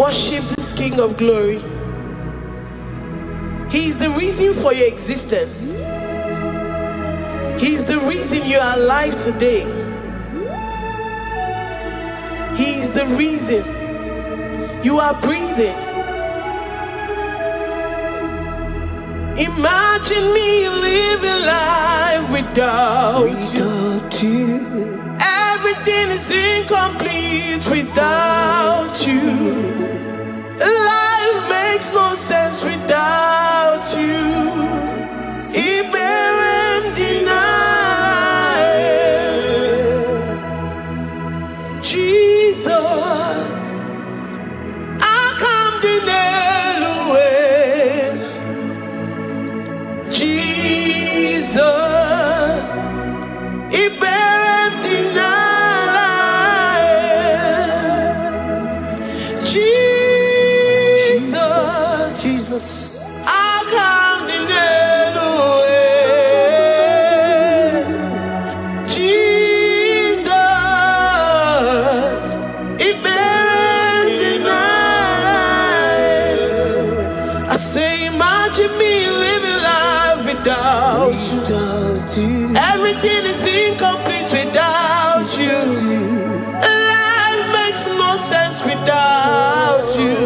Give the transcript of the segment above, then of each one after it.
Worship this King of Glory. He is the reason for your existence. He is the reason you are alive today. He is the reason you are breathing. Imagine me living life without you. Everything is incomplete without you. Life makes no sense without you. Iberem deny. Jesus, I come deny. Jesus, Iberem deny. Jesus, I come deny. Jesus, Iberem deny. I say, imagine me living life without you. Everything is incomplete without you. Life makes no sense without you.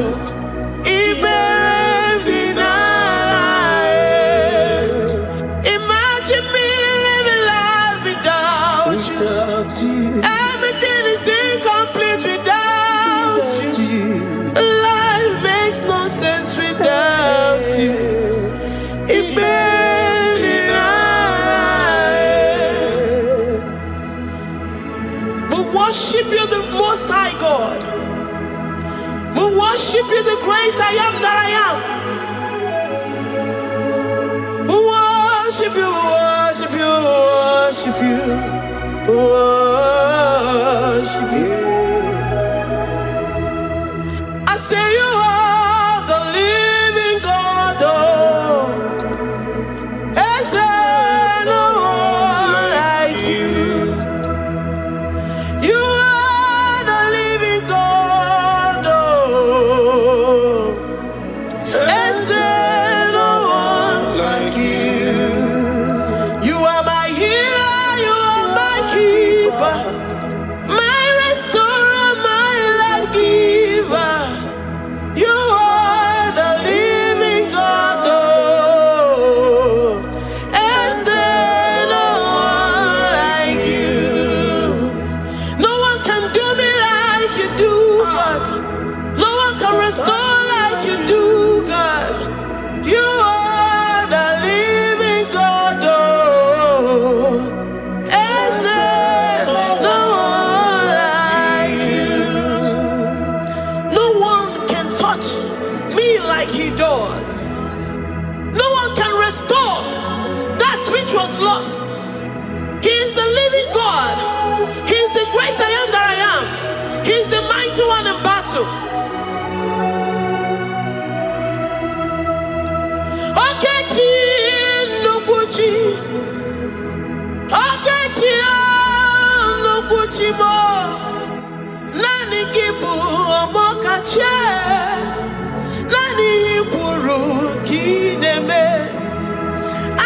Iberem deny. Imagine me living life without you. Everything is incomplete without you. Life makes no sense without you. Iberem deny. We worship you, the Most High God. We worship you, the great I am that I am. We worship you, worship you, worship you, worship you. I say you are the living God. Is there no one like you? You are the living God. Is there no one like you? You are my healer, you are my keeper, my restorer, my life giver. You are the living God. Is there no one like you? No one can do me like you do, God. No one can restore like you do, God. You are the living God. Is there no one like you? No one can touch me like he does. No one can restore that which was lost. He is the living God. He is the great I am that I am. He is the mighty one in battle. Okechi Nukuchi, Okechi Nukuchi mo, Nani Gibu Omokache, Nani Iburu Kineme.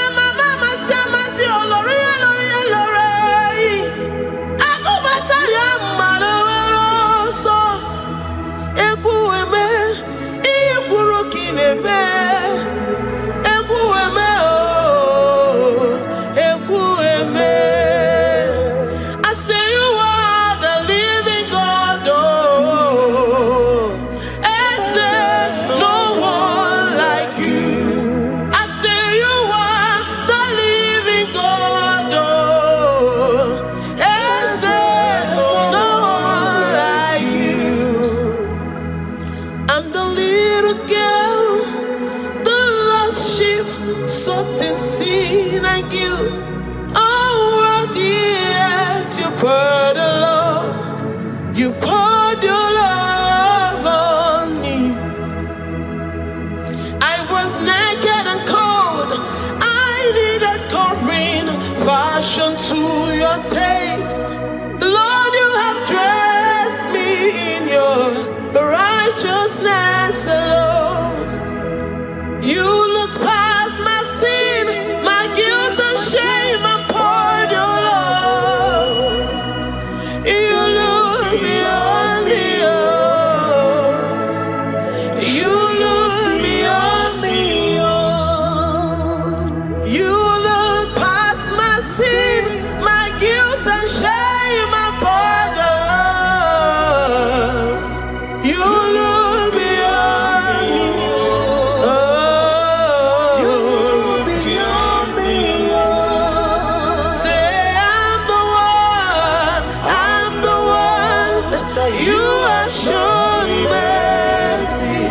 Ama mama sama si olori olori olori. Akubata ya malowero so. Ekueme, Iburu Kineme. Ekueme oh, Ekueme. I say you are the living God. Oh, is there no one like you? I say you are the living God. Oh, is there no one like you? I'm the little girl, the lost sheep, soaked in sin and guilt. Oh, worthy yet you poured your love. You poured your love on me. I was naked and cold. I needed covering, fashioned to your taste. Lord, you have dressed me in your righteousness. righteousness alone. You looked past my sin, my guilt and shame, and poured your love. You look beyond me, oh. You look beyond me, oh. You look past my sin, my guilt and shame, and poured your love. You look beyond me, oh. You look beyond me, oh. Say I'm the one that you have shown mercy.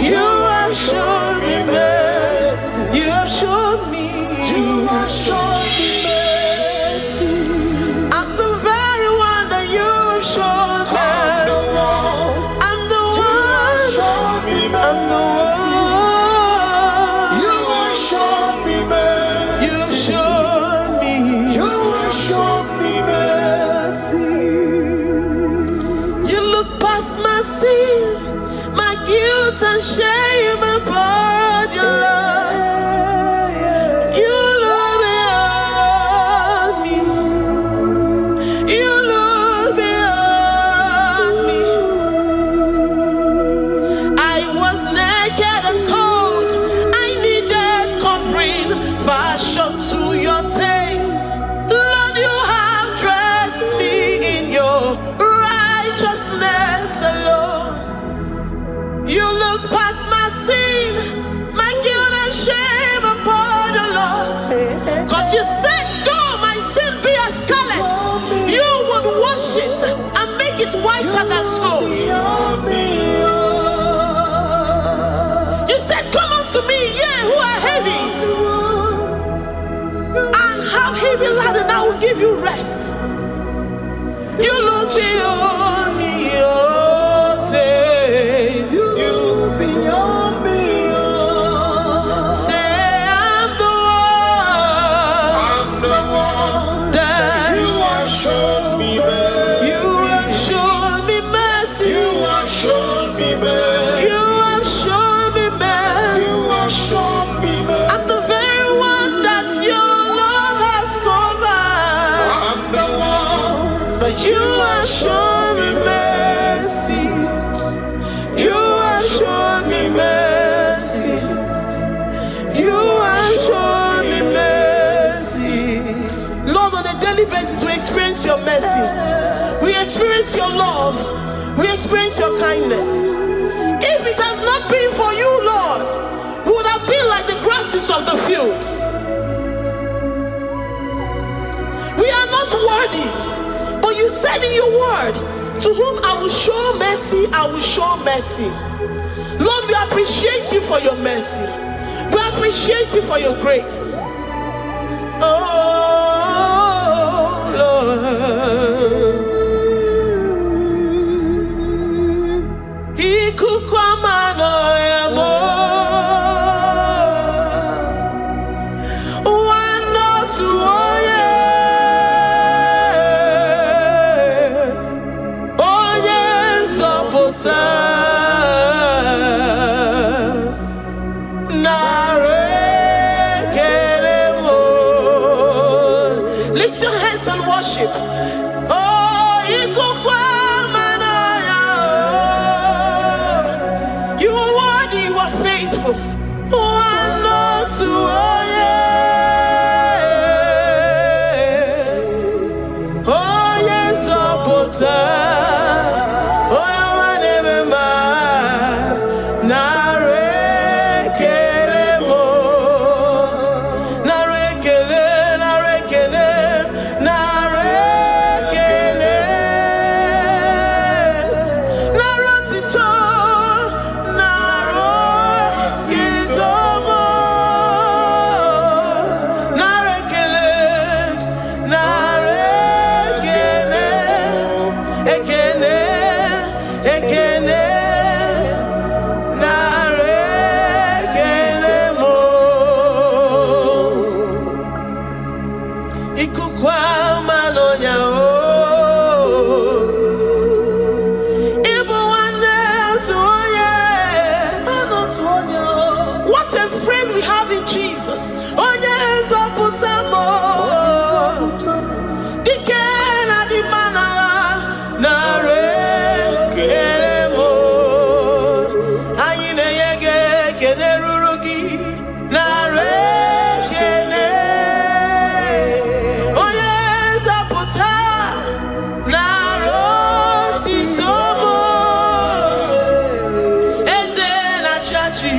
You have shown me mercy. You have shown me. You have shown me mercy. I'm the very one that you have shown mercy. I'm the one. I'm the one. You have shown me mercy. You have shown me. You have shown me mercy. You look past my sin, my guilt and shame, and poured your love. You look beyond me. You look beyond me. I was naked and cold. I needed covering, fashioned to your taste. Lord, you have dressed me in your righteousness alone. You look past my sin, my guilt and shame, and poured your love. Cause you said, though my sin be as scarlet, you would wash it and make it whiter than snow. You said, come unto me, ye who are heavy, and have heavy laden, I will give you rest. You look beyond me, oh, say, you look beyond me, oh. Say, I'm the one that you have shown me mercy. You have shown me mercy. You have shown me mercy. You have shown me mercy. You have shown me mercy. I'm the very one that your love has covered. I'm the one that you have shown me mercy. You have shown me mercy. You have shown me mercy. Lord, on a daily basis, we experience your mercy. We experience your love. We experience your kindness. If it has not been for you, Lord, we would have been like the grasses of the field. We are not worthy, but you said in your word, to whom I will show mercy, I will show mercy. Lord, we appreciate you for your mercy. We appreciate you for your grace. Oh, Lord. Lift your hands and worship. Oh, you are worthy, you are faithful. Oh, yes, friend we have in Jesus. Oh yes, Oputamo. Dikena di mana nare keremo. Ayine yege kenerurugi nare kene. Oh yes, Oputa naro titomo. Eze na chachi.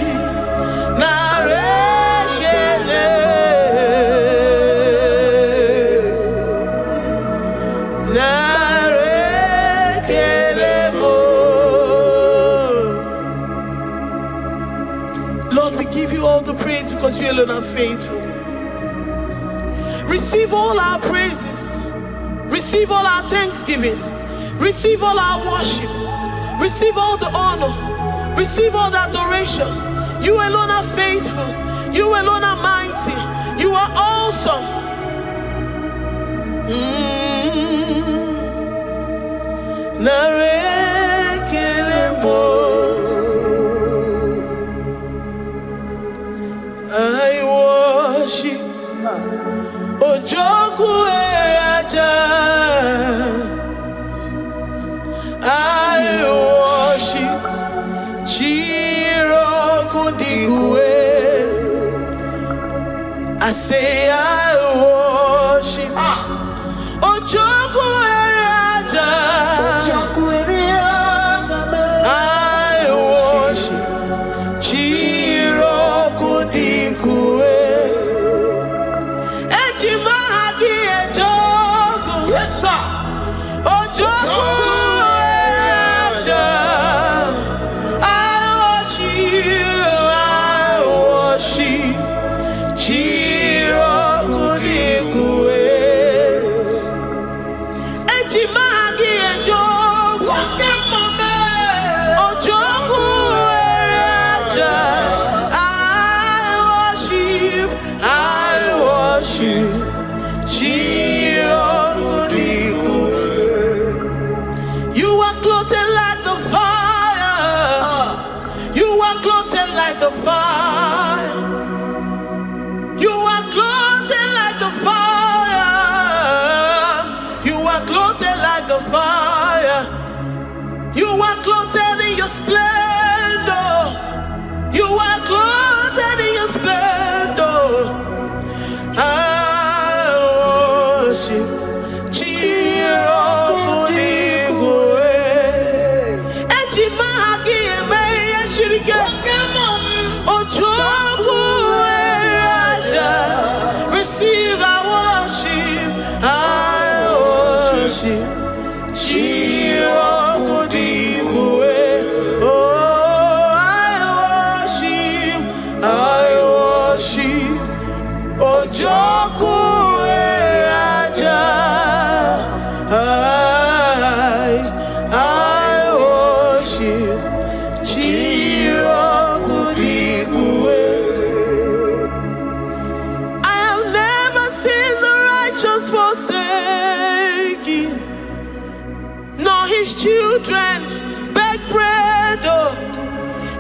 Lord, we give you all the praise because you alone are faithful. Receive all our praises. Receive all our thanksgiving. Receive all our worship. Receive all the honor. Receive all the adoration. You alone are faithful. You alone are mighty. You are awesome. I worship Ojoku Eraja. I worship Chiroku Digwe. I say I worship Ojoku Eraja. I worship Chiroku Digwe. Ejimahagi Ejoku. Yes, sir. Ojoku Eraja. I worship Chiroku Digwe. Ejimahagi Ejoku. Ojoku Eraja. I worship Chiroku Digwe. You are clothed like the fire. You are clothed like the fire. You are clothed like the fire. You are clothed like the fire. You are clothed in your splendor. You are clothed in your splendor. I worship Chiroku Digwe. Ejimahagi eme yeshirike. Ojoku Eraja. Receive our worship. I worship Chiroku Digwe. Oh, I worship Ojoku Eraja. I worship Chiroku Digwe. I have never seen the righteous forsaken, nor his children beg bread. Oh,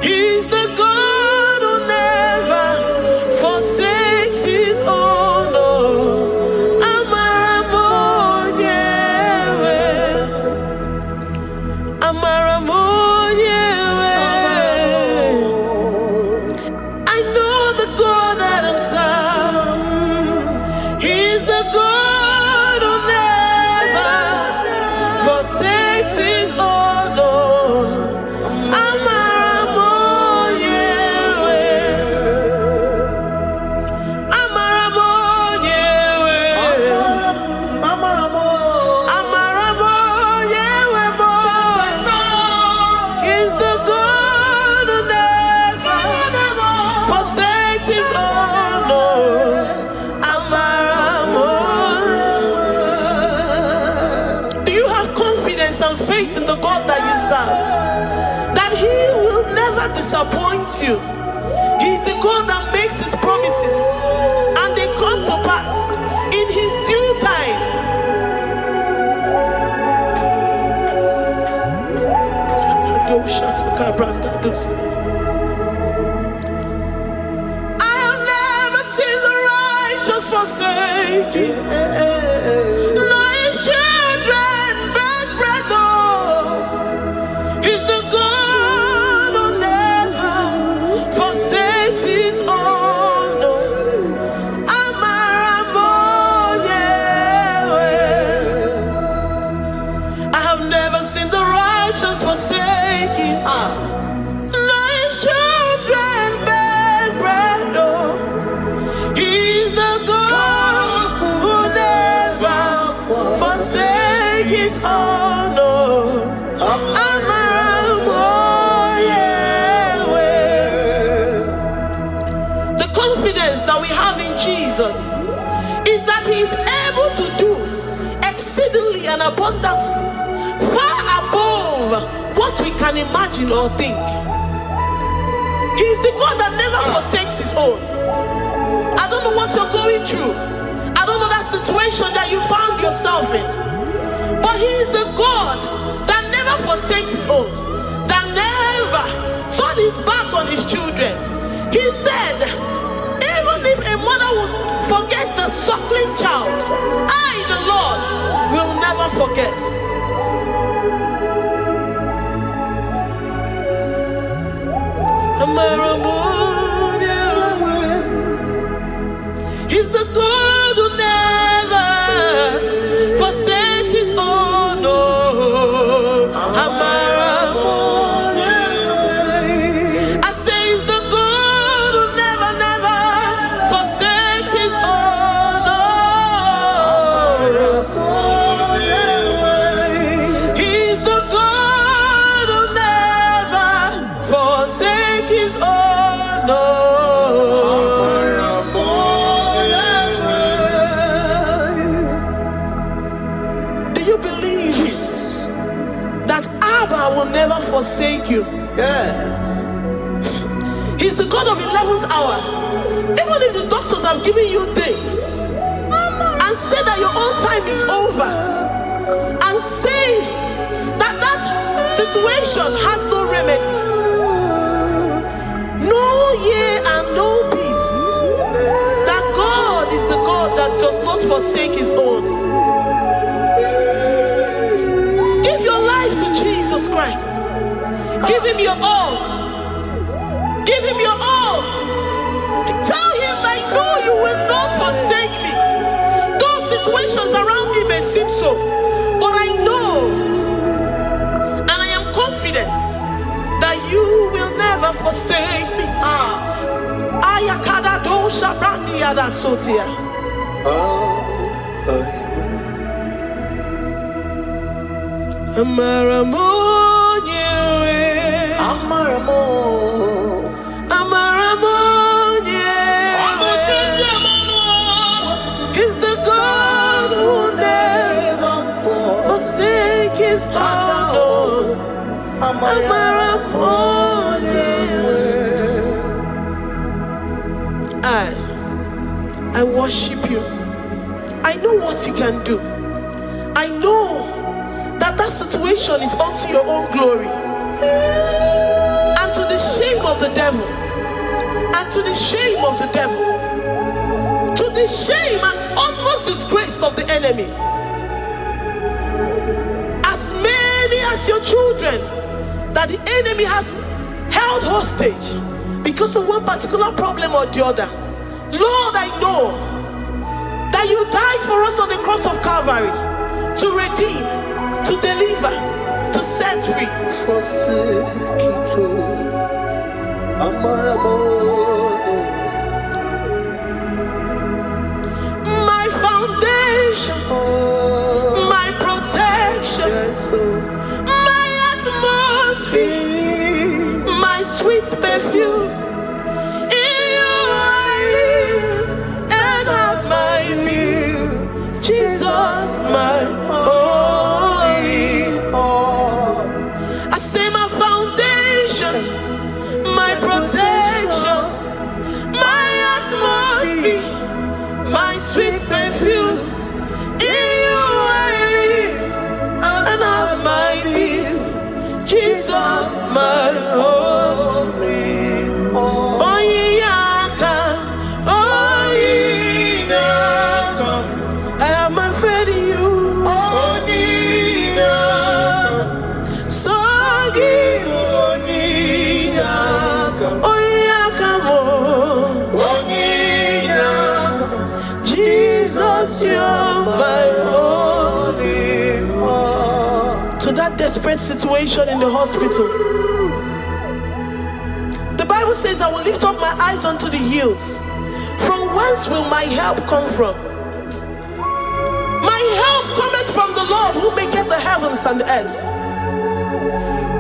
he's the God who never forsakes his own. Oh, Amaramonyewe, Amaramonyewe. I know the God that I'm serving. He's the God who never forsakes his own. Oh, Amaramonyewe, Amaramonyewe, Amaramonyewe mo. He's the God who never forsakes his own. Oh, Amaramonyewe. Do you have confidence and faith in the God that you serve? That he will never disappoint you. He's the God that makes his promises and they come to pass in his due time. forsaken. No, his children beg bread, oh. He's the God who never forsakes his own. I have never seen the righteous forsaken. No, his children beg bread, oh. He's the God who never forsakes his own, oh. The confidence that we have in Jesus is that he is able to do exceedingly and abundantly, far above what we can imagine or think. He is the God that never forsakes his own. I don't know what you're going through. I don't know that situation that you found yourself in. But he is the God that never forsakes his own, that never turned his back on his children. He said, even if a mother would forget the suckling child, I, the Lord, will never forget. He's the God who never forsakes his own, no. I say he's the God who never, never forsakes his own, no. He's the God who never forsakes his own, no. Will never forsake you. He's the God of 11th hour. Even if the doctors have given you dates and say that your own time is over, and say that that situation has no remedy, no year and no peace, that God is the God that does not forsake his own. Jesus Christ. Give him your all. Give him your all. Tell him, I know you will not forsake me. Those situations around me may seem so, but I know and I am confident that you will never forsake me. Ayakada do shabrandi yada sotia. He's the God who never forsakes his own. I worship you. I know what you can do. I know that situation is unto your own glory and to the shame of the devil, and to the shame of the devil, to the shame and utmost disgrace of the enemy. As many as your children that the enemy has held hostage because of one particular problem or the other, Lord, I know that you died for us on the cross of Calvary to redeem, to deliver, to set free. My foundation, my protection, my atmosphere, my sweet perfume. In you I live and have my being. Jesus, my my sweet perfume. In you I live and have my being. Jesus, my holy. Oh, yeah, oh, yeah. desperate situation in the hospital. The Bible says, I will lift up my eyes unto the hills. From whence will my help come from? My help cometh from the Lord who maketh the heavens and the earth.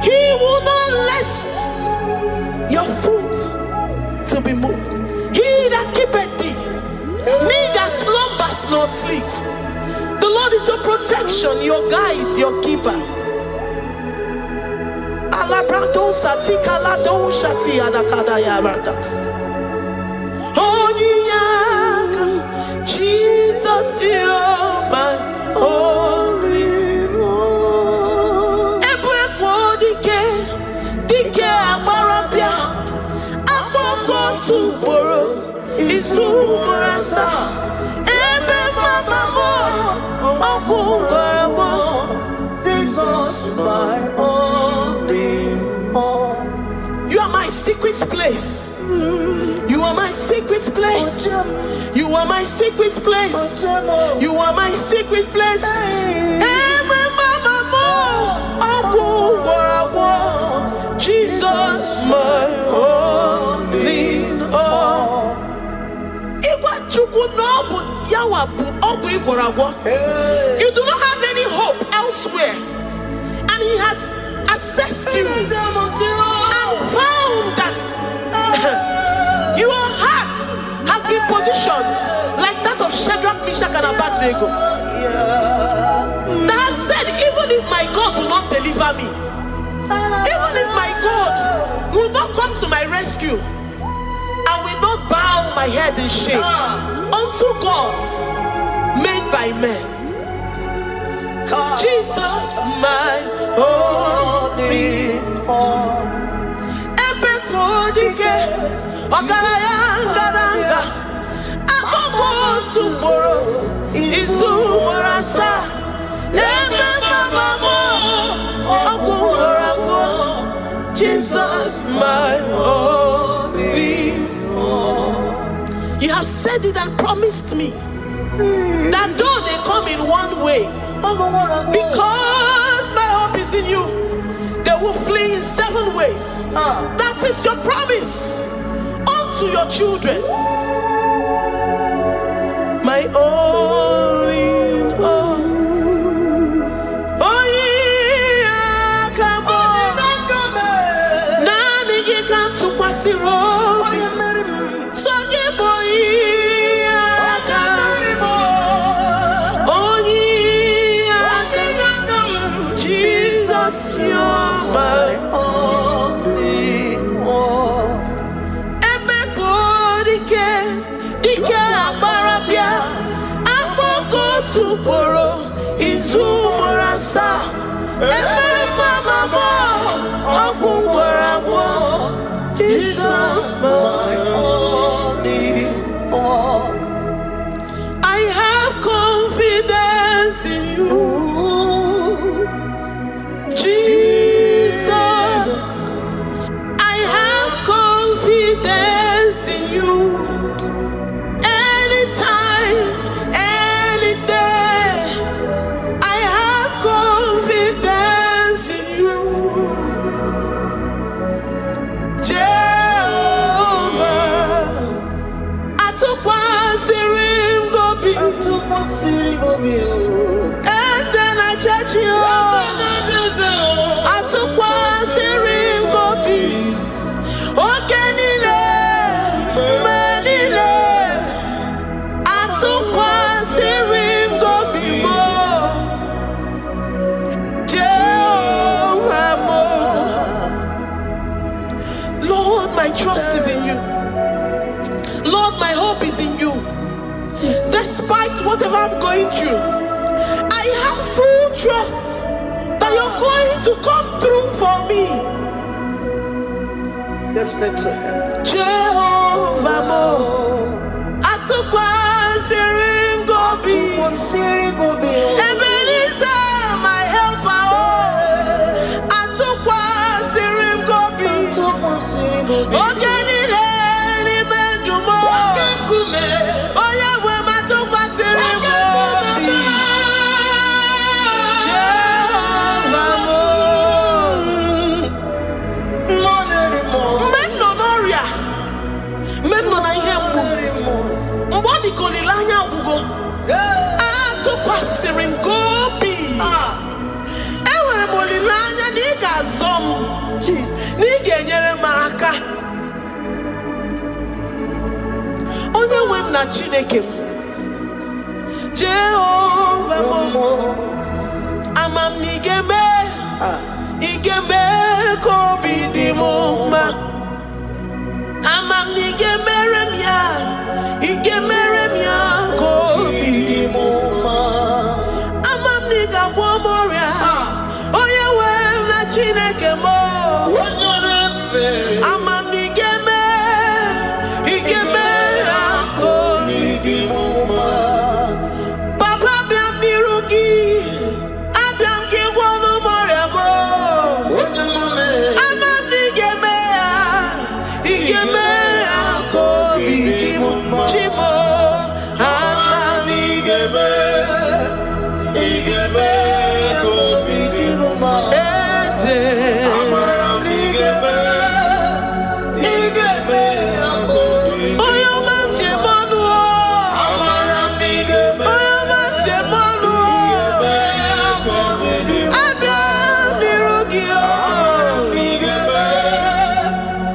He will not let your foot to be moved. He that keepeth thee, neither slumbers nor sleep. The Lord is your protection, your guide, your keeper. Jesus, you're my only one. Dike abarabia, akoko tuboro, isumurasa. Ebe mama mo, okungorabo. Jesus, my only one. You are my secret place. You are my secret place. You are my secret place. You are my secret place. Jesus, my only all. You do not have any hope elsewhere, and He has assessed you and found that your heart has been positioned like that of Shadrach, Meshach, and Abednego. That have said, even if my God will not deliver me, even if my God will not come to my rescue, I will not bow my head in shame unto gods made by men. Jesus, my only one. Ogarayanga, akoko tomorrow isumorasa. Ebe mama mo, okungorabo. Jesus, my only one. You have said it and promised me that though they come in one way, because my hope is in you, they will flee in 7 ways. That is your promise unto your children. My only all. Oh yeah, come on. Nani you come to Kwasiro. So you boy. Jesus, you're my only one. Dike abarabia, akoko tuboro, izumurasa. Ebe mama mo, okungorabo. Jesus, my only one. I have confidence in you, Jesus. I have confidence in you. Anytime, any day, I have confidence in you. Jehovah, I took one serim gobi. And then I judge you. I took one serim gobi. Okay, Nile, Manile. I took one serim gobi more. Jehovah more. Lord, my trust is in you. Lord, my hope is in you. Despite whatever I'm going through, I have full trust that you're going to come through for me. Jehovah mo, atukwa serim gobi. Ebenezer, my helper, oh, atukwa serim gobi. Ogenile ni mendumo. Oya we matukwa serim gobi. Jehovah mo. amaka. Onye nwe m na Chineke m, Jehova mo, amam n'igeme, igeme kobi di mo ma. Amam n'igemere m ya, igemere m ya kobi di mo ma. Amam n'igagwo moria, onye nwe m na Chineke mo. Amam n'igeme, igeme ya kobi di mo ma. Papa biam nirugi, abiam ki gwonu moria mo. Amam n'igeme ya, igeme ya kobi di mo ma. Chimo, amam n'igeme, igeme kobi di mo ma. Eze, amam n'igeme, igeme ya kobi di mo ma. Oyo mam jemonu o, amam n'igeme, oyo mam jemonu o, igeme ya kobi di mo ma. Abiam nirugi o, igeme,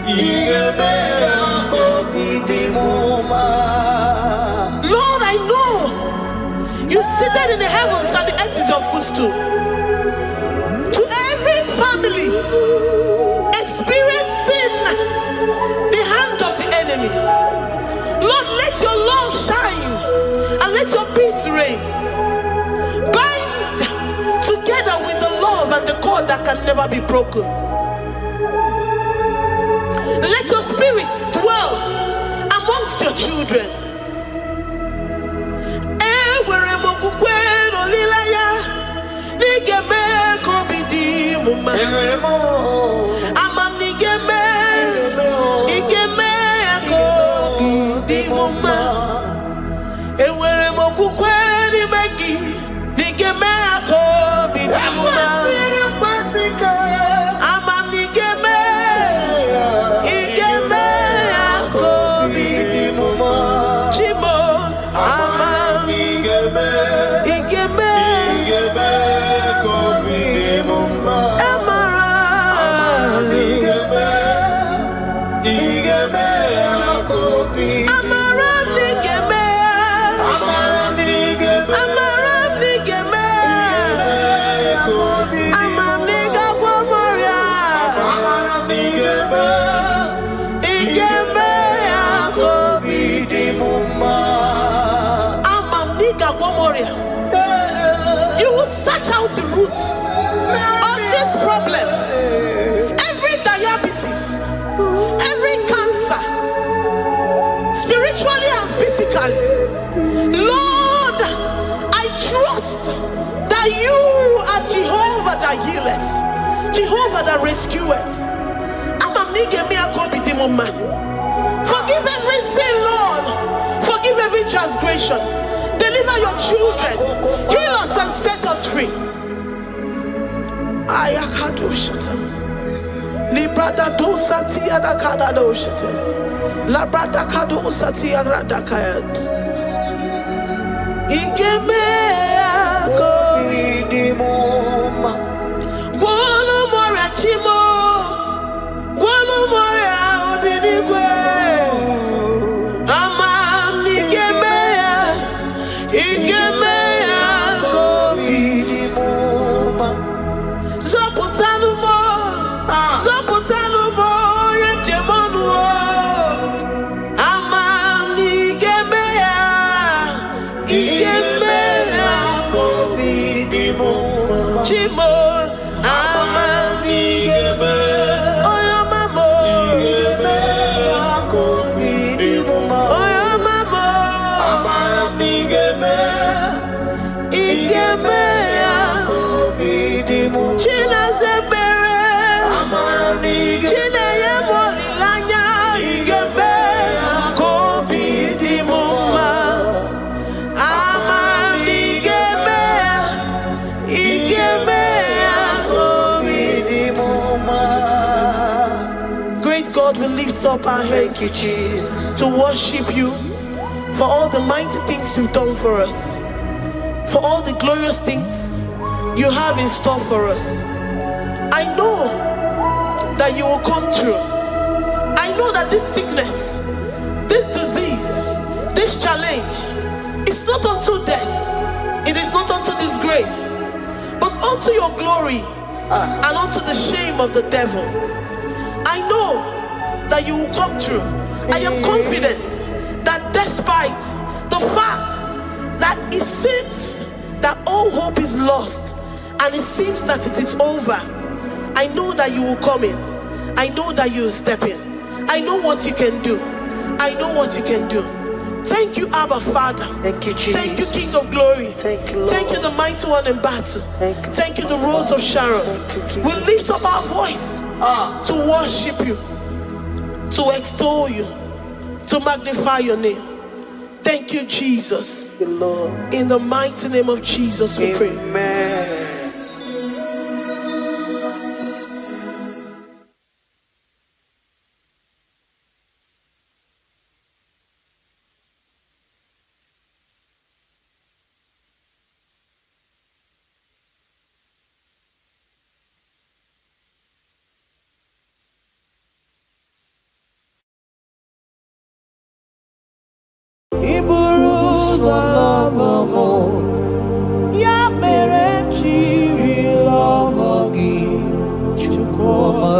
igeme ya kobi di mo ma. Lord, I know you seated in the heavens and the earth is your footstool. To every family experiencing the hand of the enemy, Lord, let your love shine and let your peace reign. Bind together with the love and the cord that can never be broken. Let your spirit dwell amongst your children. Ewere m okwukwe n'olileanya, n'igeme kobi di mo ma. Amam n'igeme, igeme kobi di mo ma. Ewere m okwukwe n'ime gị, n'igeme kobi di mo ma. Amam n'igeme, igeme kobi di mo ma. Chimo, amam igeme, kobi di mo ma. Amara, igeme kobi. Amara n'igeme, amara n'igeme, amara n'igeme kobi. Amam n'igagwo moria, amara n'igeme, igeme kobi di mo ma. Amam n'igagwo moria. You will search out the roots of this problem. Every diabetes, every cancer, spiritually and physically. Lord, I trust that you are Jehovah that healeth, Jehovah that rescueth. Amam n'igeme kobi di mo ma. Forgive every sin, Lord. Forgive every transgression. Deliver your children. Heal us and set us free. Ayakado shatam. Librada do sati adakada do shatam. Labrada kado sati agrada kayad. Igeme kobi di mo ma. Gwonu moria chimo. Gwonu moria obinigwe. Amam n'igeme ya, igeme ya kobi di mo ma. Zọpụtanụ mo, zọpụtanụ mo, onye njemọnụ o. Amam n'igeme ya, igeme ya kobi di mo ma. Chimo, amam n'igeme, oyo mamo, igeme ya kobi di mo ma. Oyo mamo, amam n'igeme, igeme ya kobi di mo ma. Chinazebere, amam n'igeme, Chineye molilanya, igeme ya kobi di mo ma. Amam n'igeme, igeme ya kobi di mo ma. Great God, we lift up our hands to worship you for all the mighty things you've done for us, for all the glorious things you have in store for us. I know that you will come through. know that this sickness, this disease, this challenge is not unto death, it is not unto disgrace, but unto your glory and unto the shame of the devil. I know that you will come through. I am confident that despite the fact that it seems that all hope is lost and it seems that it is over, I know that you will come in. I know that you will step in. I know what you can do. I know what you can do. Thank you, Abba Father. Thank you, Jesus. Thank you, King of Glory. Thank you, Lord. Thank you, the mighty one in battle. Thank you, the Rose of Sharon. We lift up our voice to worship you, to extol you, to magnify your name. Thank you, Jesus. Thank you, Lord. In the mighty name of Jesus we pray. Amen. Ya mere chiri love gị Chukwuma.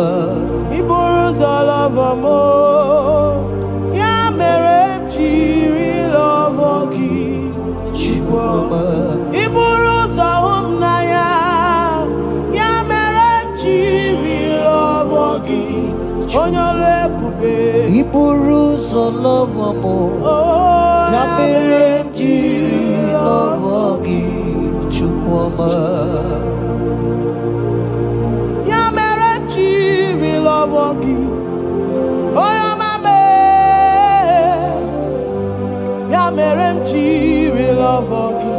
Iburu ụzọ love mo. Ya mere chiri love gị Chukwuma. Iburu ụzọ hụ m n'anya. Ya mere chiri love gị onye ọrụ ebube. Iburu ụzọ love mo. Ya mere jiri love gị Chukwuma. Ya mere jiri love gị onye ọma me. Ya mere m jiri love gị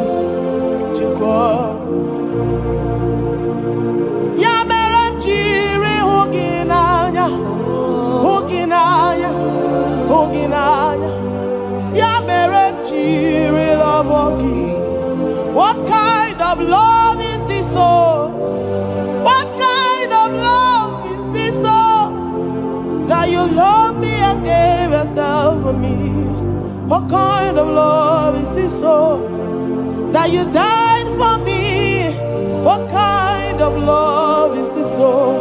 Chukwuma. Ya mere m jiri hụ gị n'anya, hụ gị n'anya, hụ gị n'anya. Ya mere m jiri love gị. What kind of love is this, oh? What kind of love is this, oh? That you love me and gave yourself for me. What kind of love is this, oh? That you died for me. What kind of love is this, oh?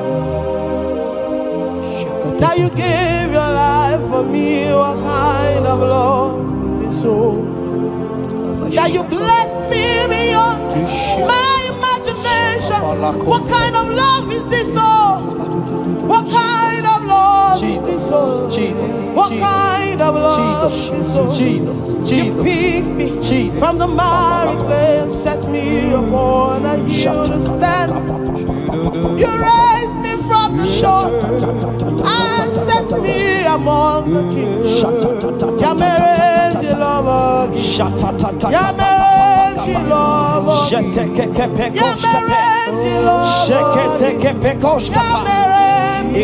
That you gave your life for me. What kind of love is this, oh? That you blessed me beyond my imagination. What kind of love is this, oh? What kind of love is this, oh? Jesus, What kind of love is this, oh? Jesus, You picked me from the miry clay and set me upon a hill to stand. You raised me from the shore and set me among the kings. Ya mere ji love gị. Ya mere ji love gị. Ya mere ji love gị. Ya mere ji love gị. I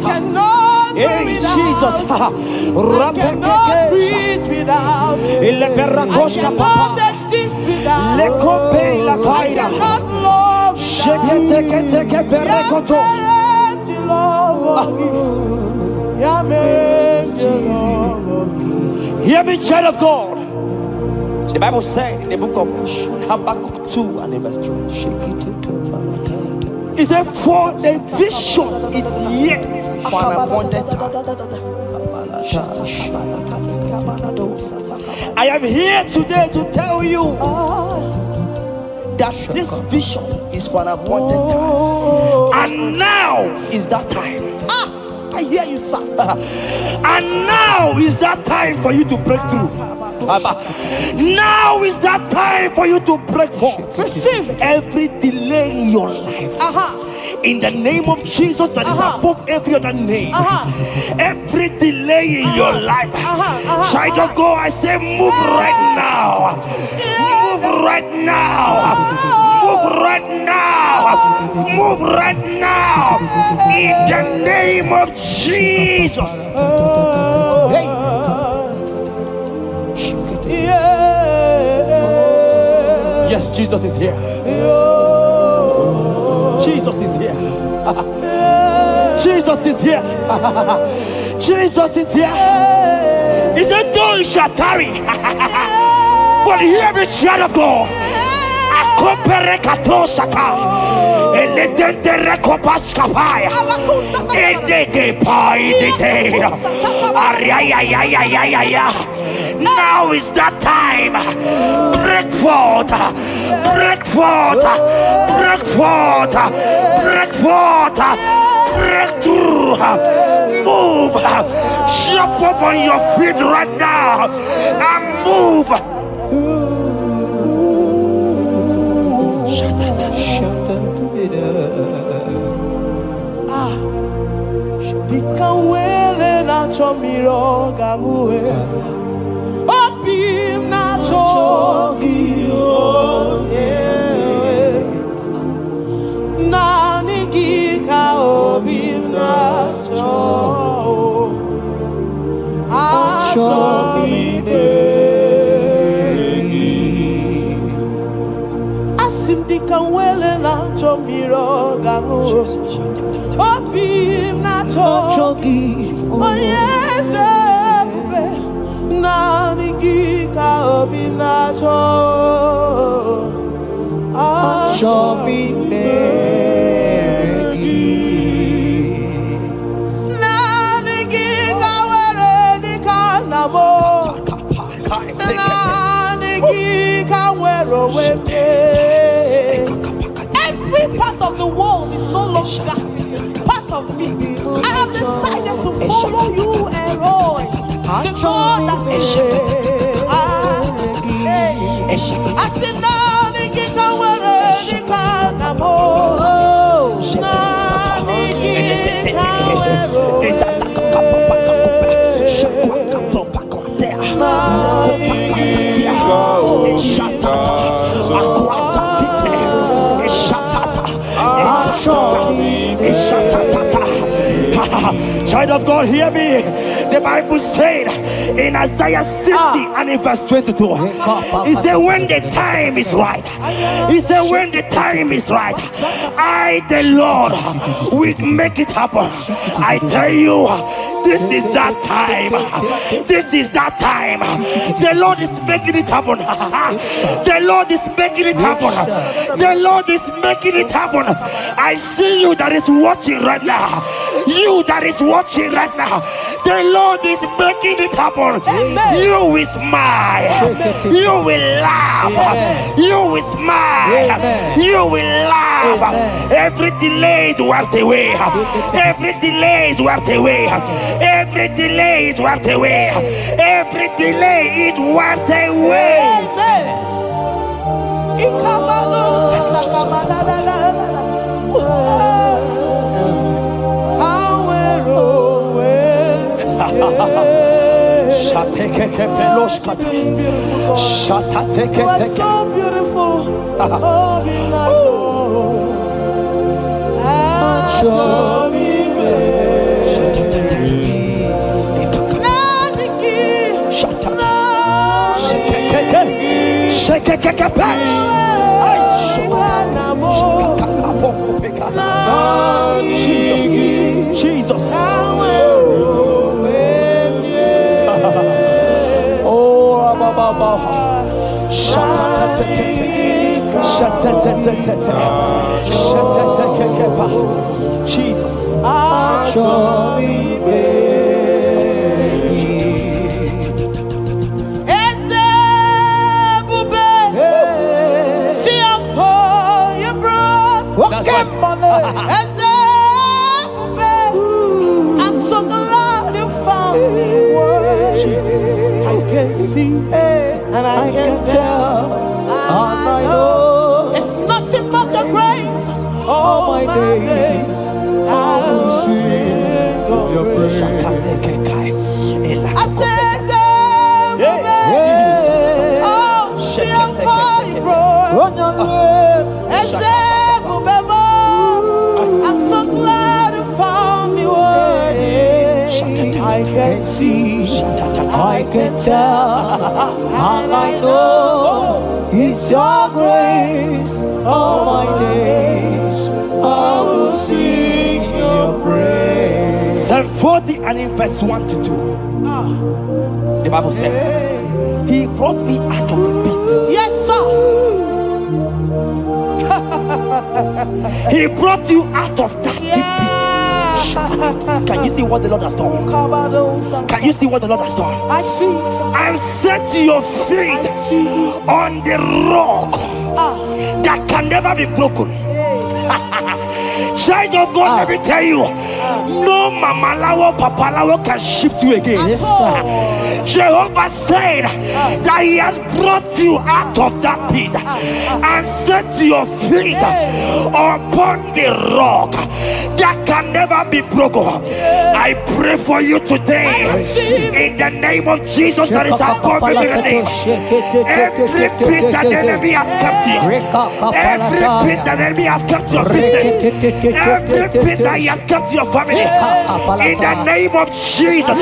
cannot do without. I cannot breathe without. I cannot exist without. I cannot love without. Ya mere ji love gị. Hear me, child of God. The Bible said in the book of Habakkuk 2 and verse 3. It said, for the vision is yet for an appointed time. I am here today to tell you that this vision is for an appointed time. And now is that time. I hear you, sir. And now is that time for you to break through. Now is that time for you to break forth. Receive every delay in your life. In the name of Jesus that is above every other name. Every delay in your life. Child of God, I say move right now. Move right now. Move right now. Move right now. In the name of Jesus. Hey. Yes, Jesus is here. Jesus is here. Jesus is here. Jesus is here. He said, though you shall tarry, but hear the child of God. Now is that time. Break forth, break forth, break forth, break forth, break through. Move, jump up on your feet right now and move. Dikanwele na chomiro gangwe Opim na chogi Nani gika opim na cho Achomi begi Asim dikanwele na chomiro gangwe Opim na chogi Oh yes, Nani gika opim na cho Achomi begi Nani gika were di kanamo Nani gika were wete Every part of the world is no longer part of me. I have decided to follow you and Roy, the God that says, I said, Nani gika were di kanamo Nani gika were Child of God, hear me. The Bible said in Isaiah 60 and in verse 22, he said, when the time is right, he said, when the time is right, I, the Lord, will make it happen. I tell you, this is that time. This is that time. The Lord is making it happen. The Lord is making it happen. The Lord is making it happen. I see you that is watching right now. You that is watching right now. The Lord is making it happen. Amen. You will smile. Amen. You will laugh. Amen. You will smile. Amen. You will laugh. Amen. Every delay is wiped away. Every delay is wiped away. Every delay is wiped away. Every delay is wiped away. Amen. Ikamano satakamana. You are so beautiful. Oh, be Jesus. Jesus. I'm so glad you found me worthy. I can see and I can tell. I know it's nothing but your grace. All my days I will sing your praise. I said, oh, see how far you brought. I'm so glad you found me worthy. I can see, I can tell, and I know it's your grace. All my days I will sing your praise. 40 and in verse 1 to 2. The Bible said, He brought me out of the pit. Yes, sir. He brought you out of that deep pit. Can you see what the Lord has done? Can you see what the Lord has done? I see it. And set your feet on the rock that can never be broken. Child of God, let me tell you, no mama lawo, papa lawo can shift you again. Yes, sir. Jehovah said that He has brought you out of that pit and set your feet upon the rock that can never be broken. I pray for you today in the name of Jesus that is above every name. Every pit that the enemy has kept you, every pit that the enemy has kept your business, every pit that He has kept your family, in the name of Jesus.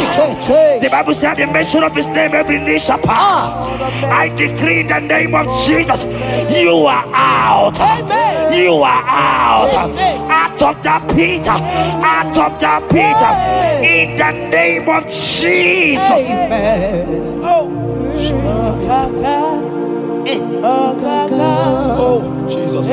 The Bible said the mention of His name every knee shall bow. I decree in the name of Jesus, you are out. You are out. Out of that pit. Out of that pit. In the name of Jesus. Oh Jesus.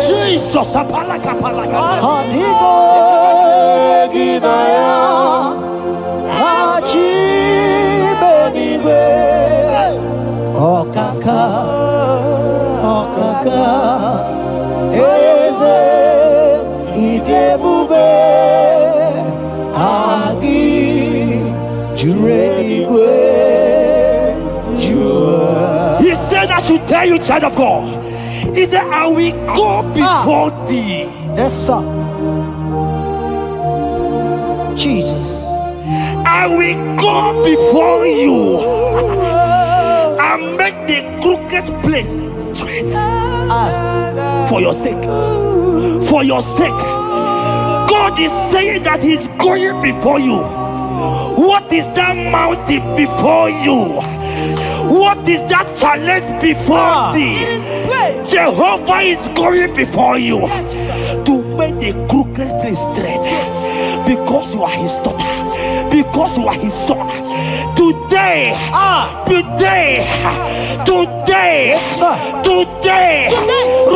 Jesus, apalaka. He said, I should tell you, child of God. He said, I will go before thee. Yes, sir. Jesus. I will go before you and make the crooked place straight. For your sake. For your sake. God is saying that He's going before you. What is that mountain before you? What is that challenge before thee? Jehovah is going before you to make the crooked place straight. Because you are His daughter. Because you are His son. Today,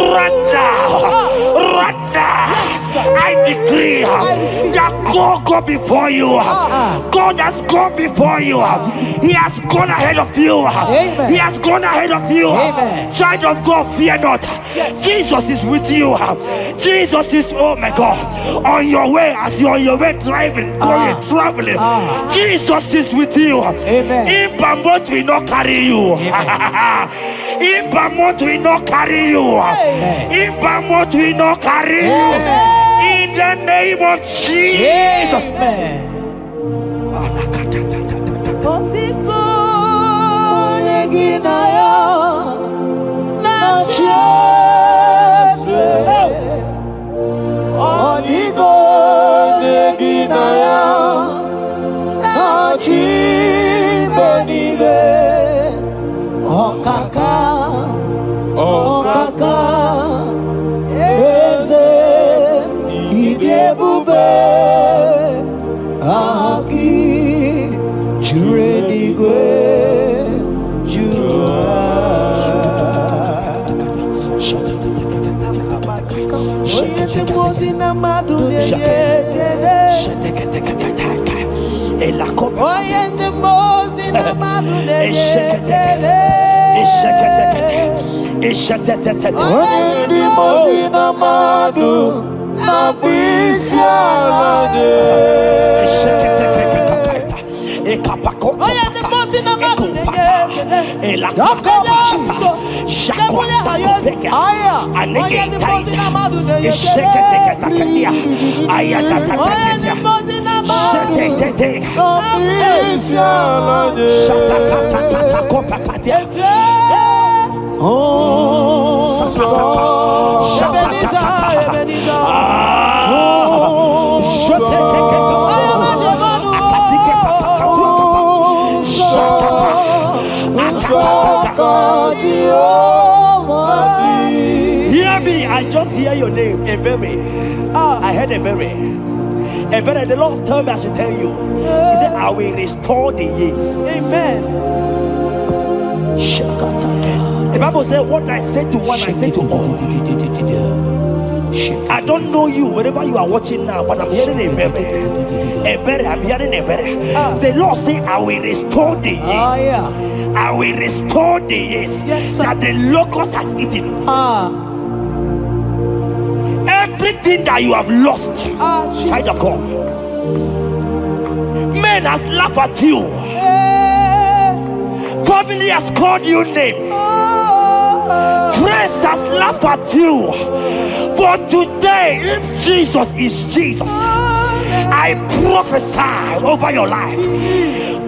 right now, I decree that God go before you. God has gone before you. He has gone ahead of you. He has gone ahead of you. Child of God, fear not. Jesus is with you. Jesus is, oh my God, on your way, as you're on your way driving, traveling. Jesus is with you. Impamot will not carry you. Impamot will not carry you. Impamot will not carry you. In the name of Jesus. Hear me, I just hear your name, Ebere. I heard Ebere. Ebere, the Lord told me I should tell you. He said, I will restore the years. Amen. The Bible said, what I said to one, I said to all. I don't know you, wherever you are watching now, but I'm hearing Ebere. Ebere, I'm hearing Ebere. The Lord said, I will restore the years. I will restore the years that the locust has eaten. Everything that you have lost, child of God. Men has laughed at you. Family has called you names. Friends has laughed at you. But today, if Jesus is Jesus, I prophesy over your life.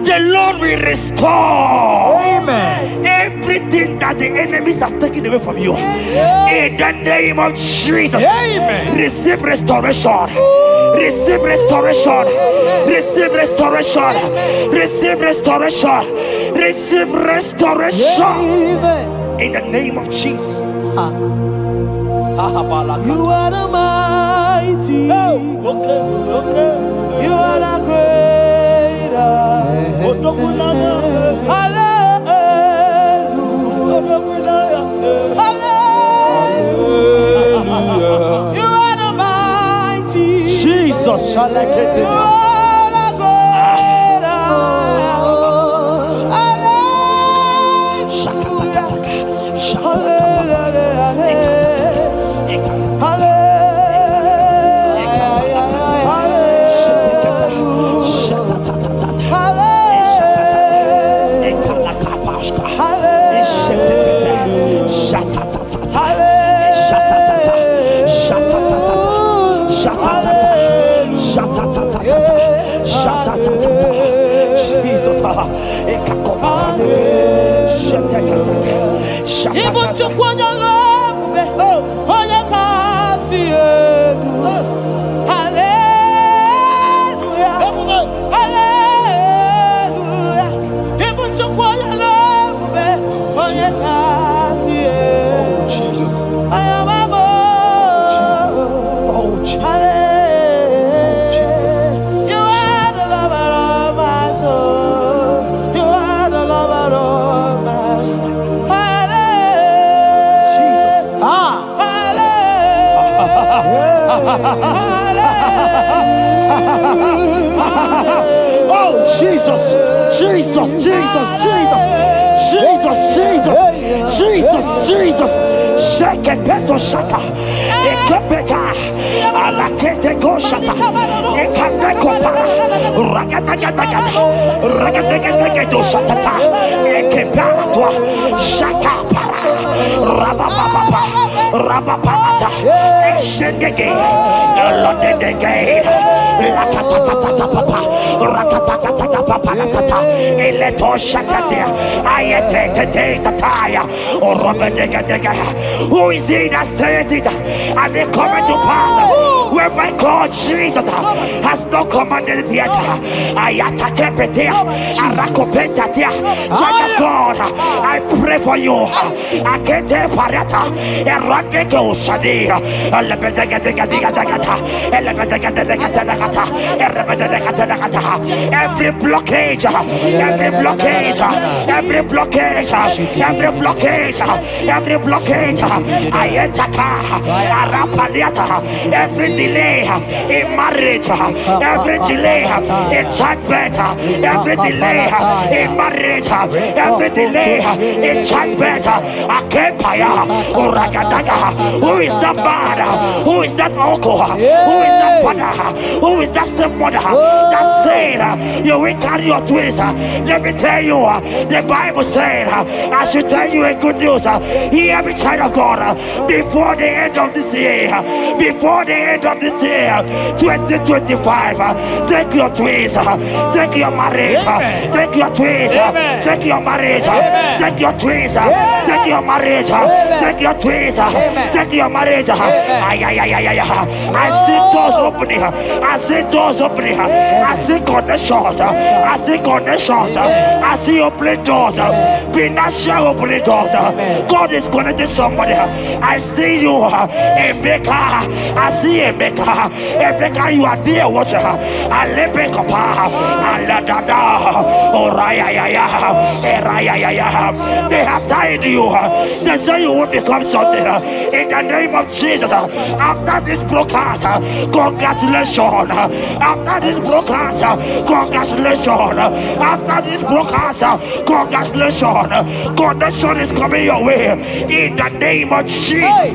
The Lord will restore. Amen. Everything that the enemies has taken away from you. In the name of Jesus. Amen. Receive restoration. Receive restoration. Receive restoration. Receive restoration. Receive restoration. In the name of Jesus. You are the mighty. You are the greater. Hallelujah. Hallelujah. You are the mighty. Jesus shall I get You are the greater. Oh Jesus, Jesus, Jesus, Jesus, Jesus, Jesus, Jesus, Jesus. Shake it, beto shaka. Ekepeka. Alakete go shaka. Ekateko para. Ragadagadaga. Ragadagadaga shaka. Ekepara toi. Shaka para. Rabababa. Rabababa. Exendege. Lotedege. Latatatata papa. Ratatatata papa latata. Eleto shakate. Ayete tete tataya. Who is he that said it and they come to pass where my God Jesus has not commanded it yet? Ayata kepetia, arakopetia. Child of God, I pray for you. Akete parata, eradeko shadi, every blockage, every blockage, every blockage, every blockage, every blockage, ayetaka, arapaliata, every delay in marriage, every delay in childbirth, every delay in marriage, every delay in childbirth, akempaya, uragadaga. Who is that man? Who is that uncle? Who is that father Who is that stepmother that said you will carry your twins? Let me tell you, the Bible said, I should tell you a good news. Hear me, child of God, before the end of this year, 2025, take your twins, take your marriage, take your twins, take your marriage, take your twins, take your marriage, take your twins, take your marriage. I see doors opening, I see doors opening, I see connections, I see connections, I see opening doors, financial opening doors. God is connecting somebody. I see you, Emeka. I see Emeka. Emeka, you are there, watcher. I let me come. They have tied you. They say you will become something. In the name of Jesus, after this broadcast, congratulations. After this broadcast, congratulations. After this broadcast, congratulations. Connection is coming your way. In the name of Jesus.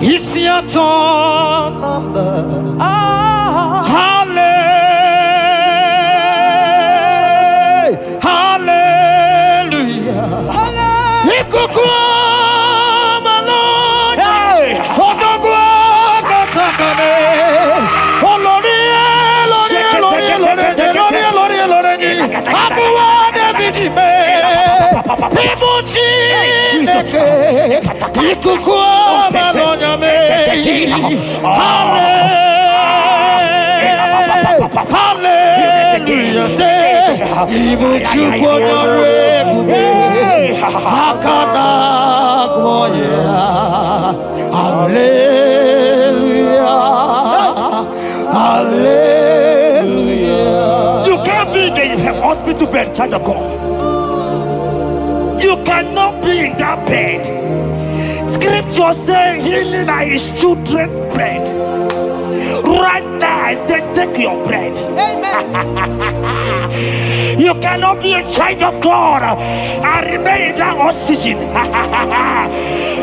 It's your turn. Hallelujah. Hallelujah. You can't be in the hospital bed, child of God. You cannot be in that bed. Scripture saying healing are his children's bread. Right now, I say take your bread. Amen. You cannot be a child of God and remain in that oxygen.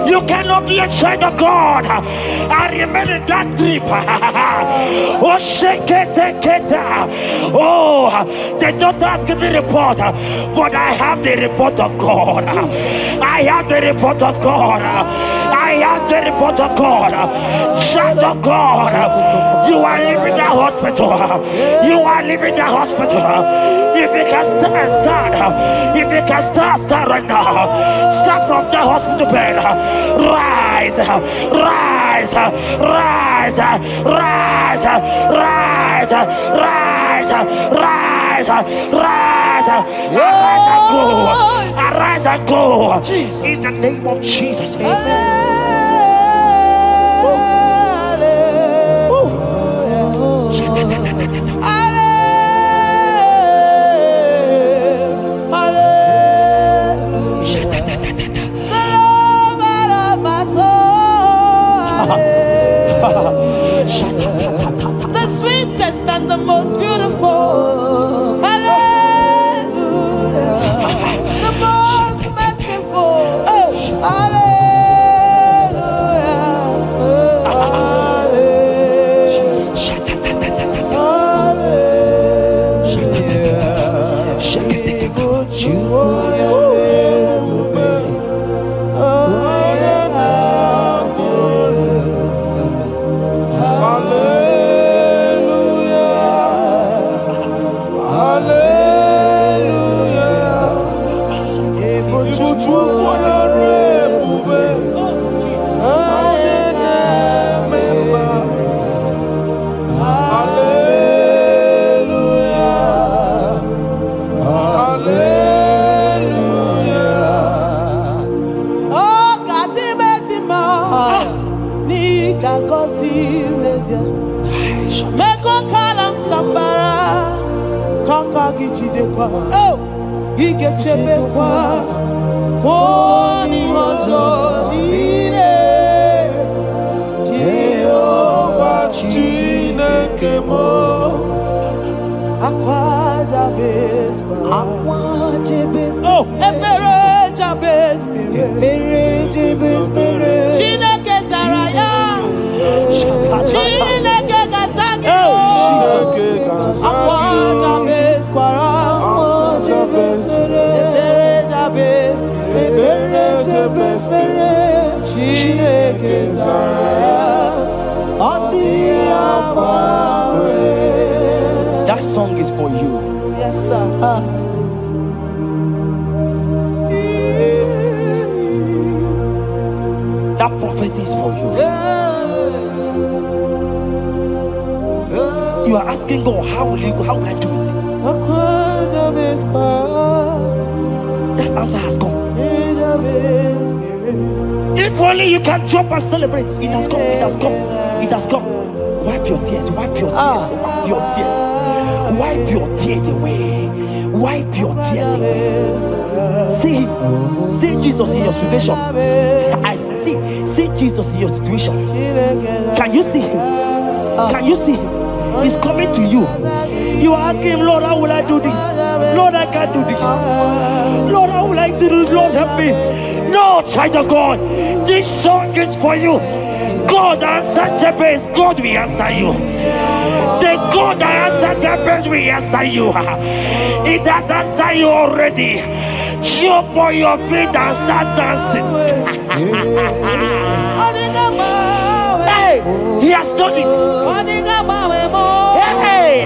You cannot be a child of God and remain in that drip. Oh, shake it. Oh, the doctors give me a report, but I have the report of God. I have the report of God. I have the report of God. Child of God, you are leaving the hospital. You are leaving the hospital. If you can stand, if you can stand right now, start from the hospital bed. Rise, rise, rise, rise, rise, rise, rise, rise, arise and go, arise and go. In the name of Jesus. Amen. The sweetest and the most beautiful. Hallelujah. The most merciful. Chineke Zaraya. Chineke Gazagi. Akwaja bes kwara. Chineke Zaraya. That song is for you. Yes, sir. That prophecy is for you. You are asking God, how will you go? How will I do it? That answer has come. If only you can jump and celebrate. It has come. It has come. It has come. Wipe your tears. Wipe your tears. Wipe your tears. Wipe your tears away. Wipe your tears away. See Jesus in your situation. I see Jesus in your situation. Can you see him? Can you see him? He's coming to you. You are asking him, Lord, how will I do this? Lord, I can't do this. Lord, how will I do this? Lord, help me. No, child of God, this song is for you. God answered Jabez, God will answer you. The God that answered Jabez will answer you. It has answered you already. Jump on your feet and start dancing. Hey, he has done it. Hey.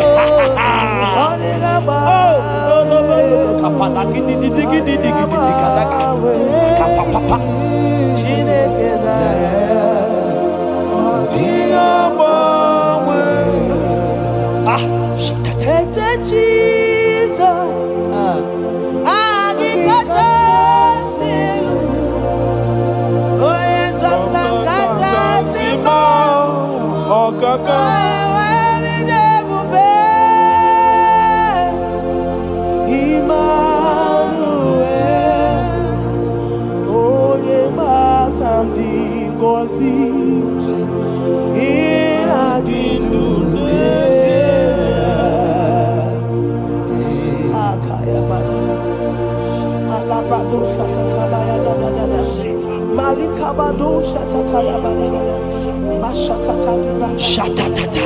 Shatatata,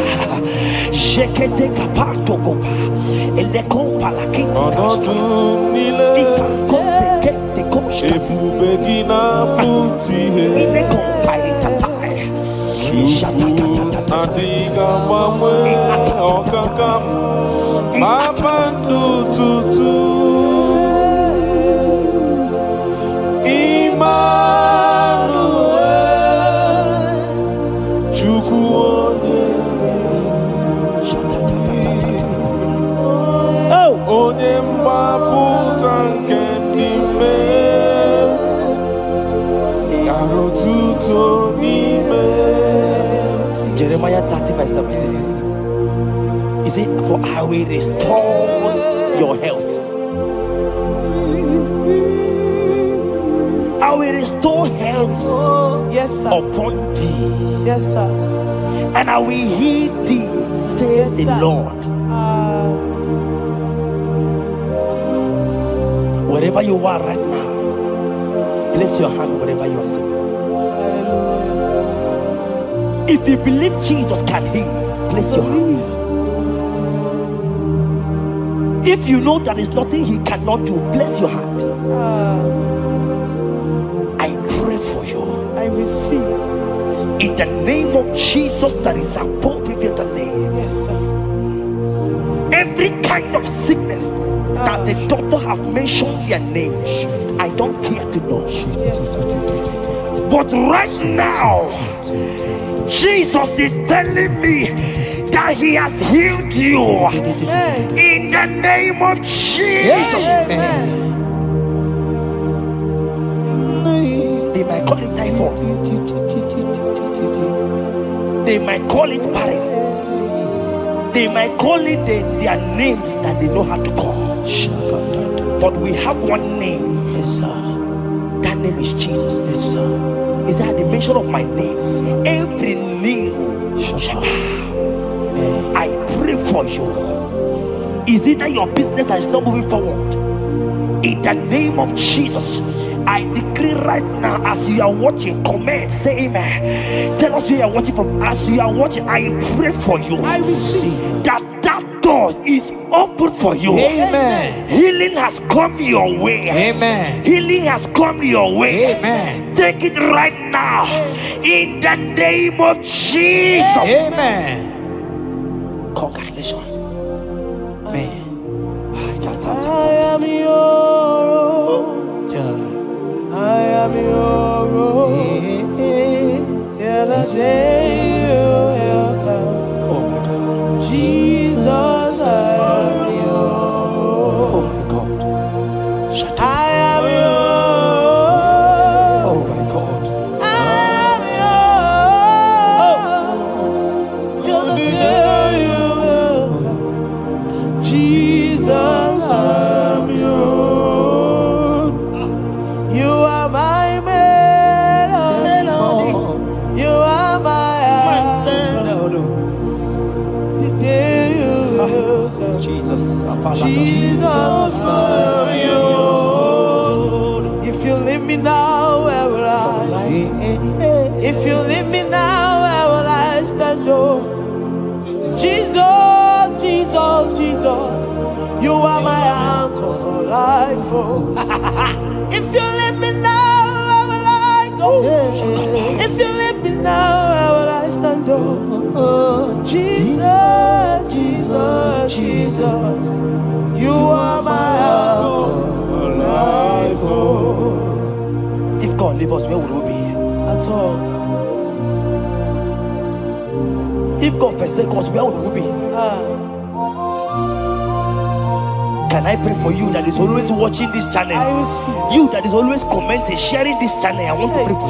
Jekete kapato kopa, ele kompa la kiti kashka, ika kompe kete koshka, ine kompa itatai, shatatata, Jeremiah 30:17. He said, for I will restore your health. I will restore health, yes, sir, upon thee. Yes, sir. And I will heal thee, says the Lord. Wherever you are right now, place your hand wherever you are sitting. If you believe Jesus can heal, place your hand. If you know there is nothing he cannot do, place your hand. I pray for you. I receive. In the name of Jesus that is above every other name. Yes, sir. Every kind of sickness that the doctor have mentioned their name, I don't care to know. Yes, sir. But right now, Jesus is telling me that he has healed you. Amen. In the name of Jesus. Amen. They might call it typhoid. They might call it barren. They might call it their names that they know how to call. But we have one name. Yes, sir. That name is Jesus. Yes, sir. Is that at the mention of my name, every knee shall bow. I pray for you. Is it that your business that is not moving forward? In the name of Jesus, I decree right now, as you are watching, comment, say amen. Tell us where you are watching from. As you are watching, I pray for you. I receive that door is open for you. Amen. Healing has come your way. Amen. Healing has come your way. Amen. Take it right now in the name of Jesus. Amen. Congratulations. Amen. I am your I am your till the day you will come. Oh my God. Jesus, I am your Oh my God. Shut up. I am your Oh my God. I am your till the day you will come. Jesus, I am your you are my melody. You are my anchor. The day you will come. Jesus. Jesus, I am yours. If you leave me now, where will I? If you leave me now, where will I stand? Oh, Jesus, Jesus, Jesus. You are my anchor for life. Oh. If you leave me now, where will I go? If you leave me now, where will I stand? Oh, Jesus, Jesus, Jesus. You are my anchor for life. Oh. If God leave us, where would we be? At all. If God forsake us, where would we be? Can I pray for you that is always watching this channel? I will see. You that is always commenting, sharing this channel. I want to pray for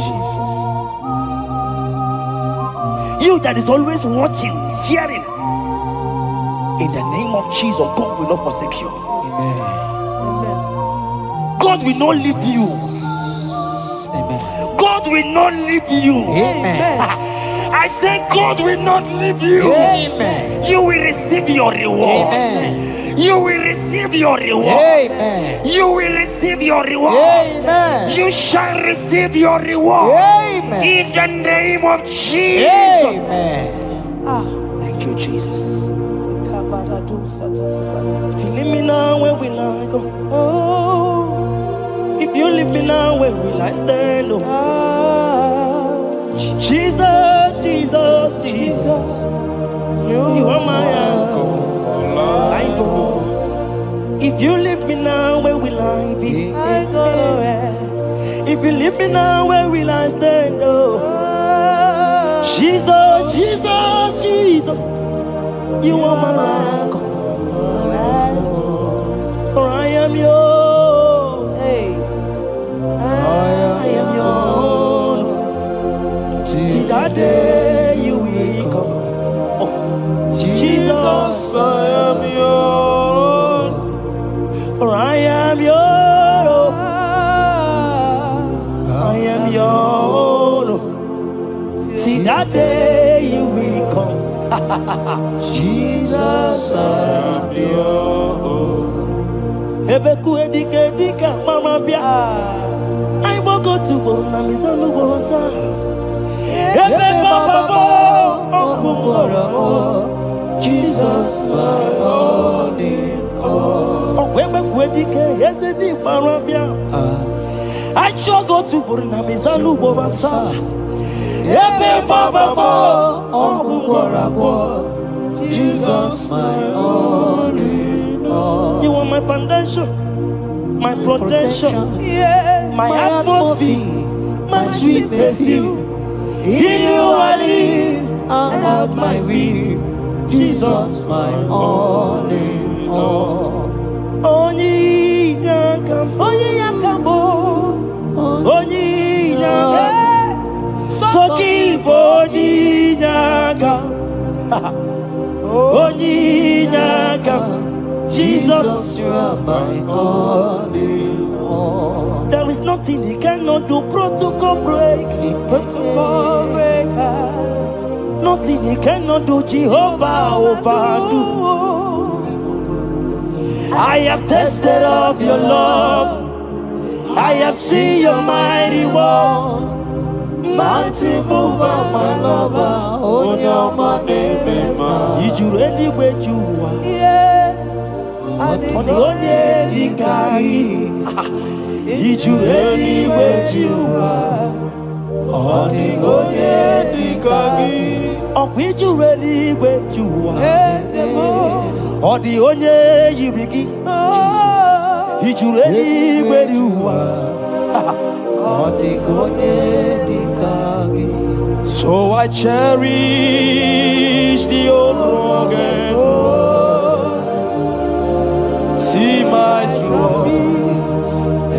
you. You that is always watching, sharing. In the name of Jesus, God will not forsake you. Amen. Amen. God will not leave you. Amen. God will not leave you. Amen. I say God will not leave you. Amen. You will receive your reward. Amen. You will receive your reward. Amen. You will receive your reward. Amen. You shall receive your reward. Amen. In the name of Jesus. Amen. Thank you, Jesus. If you leave me now, where will I go? Oh, if you leave me now, where will I stand? Oh. Jesus, Jesus, Jesus. You are my anchor. Life, oh. If you leave me now, where will I be? I go nowhere. If you leave me now, where will I stand? Oh. Jesus, Jesus, Jesus. You are my anchor. For I am yours. Hey, I am yours. See that day you will come. Oh, Jesus, I am yours. for I am yours. I am yours. See that day you will come. Jesus, I am yours. Ebeku edika mama bia. I won't go to Borna Misanu Boronsa. Ebe Baba Jesus, my all in all. Oh, Ebeku edike Yezedi Marabia. I shall go to Borna Misanu Boronsa. Ebe Baba Jesus, my all in all. You are my foundation, my protection, Yeah, my atmosphere, my sweet perfume. In you I live and have my will. Jesus, my all in all. Onyi yakam, onyi yakam, soki bodi yakam, onyi yakam. Jesus, you are my all in all. there is nothing he cannot do. Protocol break, Protocol breaker. nothing he cannot do. Jehovah overdo. I have tasted of your love. I have seen your mighty work, mighty mover, my lover. Oh, your name, did you really wait you are? Yeah. On the only Dikari, did you really wait you are? On the only Dikari, oh, did you really wait you are? On the only you begin, did you really wait you are? So I cherish the old rugged road. See my trophy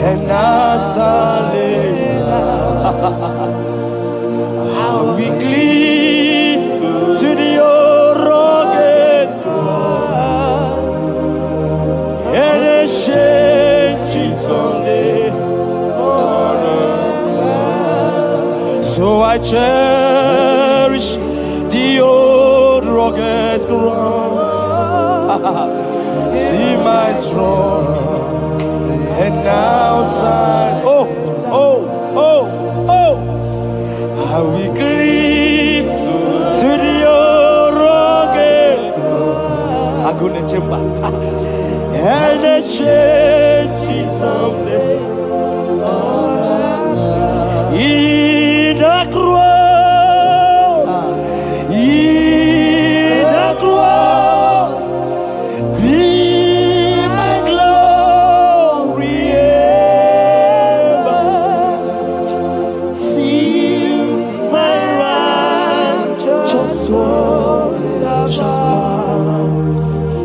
and as I lay I will cling to the old rugged cross and exchange it someday. So I cherish the old rugged cross. See my throne, and now oh, I will cleave to the old rugged cross. I couldn't chamber, and I change it someday. In the cross, be my glory ever. See my righteous soul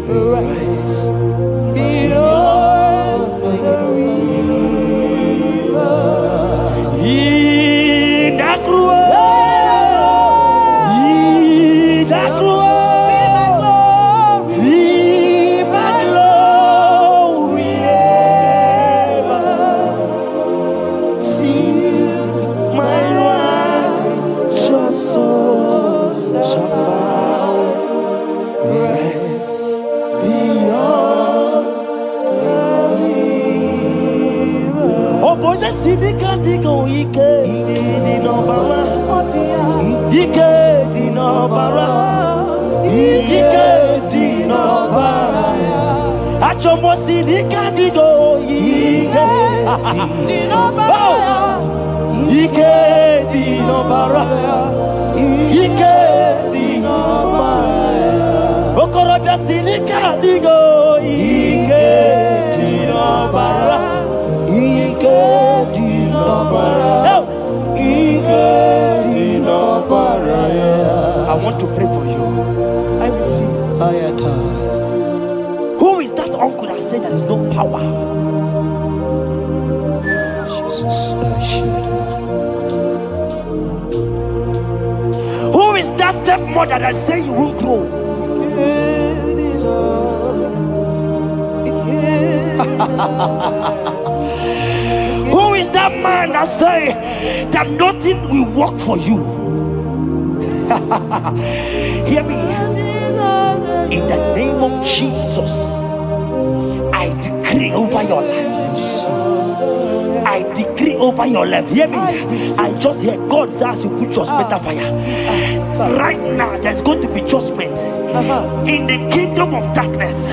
rise beyond the river. In the cross, be my glory ever. See my righteous soul shall find rest beyond the river. Oh, boy, the city can't go. Ike di no bara. Ike di no bara. Ike di no bara. Achomo city can't go. Ike di no bara. Ike di no bara. Ike di no bara. Okorobia city can't go. Ike di no bara. Ike di no bara. I want to pray for you. I receive. Who is that uncle that said there is no power? Jesus, who is that stepmother that said you won't grow? Who is that man that say that nothing will work for you? Hear me. In the name of Jesus, I decree over your lives. I decree over your life. Hear me. I just hear God says you put your better fire. Right now, there's going to be judgment in the kingdom of darkness.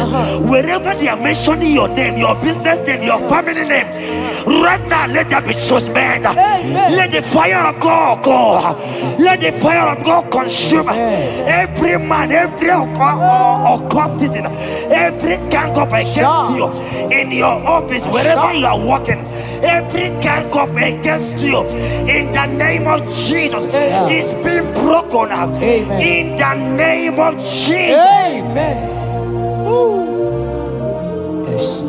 Wherever they are mentioning your name, your business name, your family name, right now, let there be judgment. Let the fire of God go. Let the fire of God consume every man, every occultism, every gang up against you in your office, wherever you are working. Every gang up against you in the name of Jesus is being broken up. In the name of Jesus. Amen. Yes.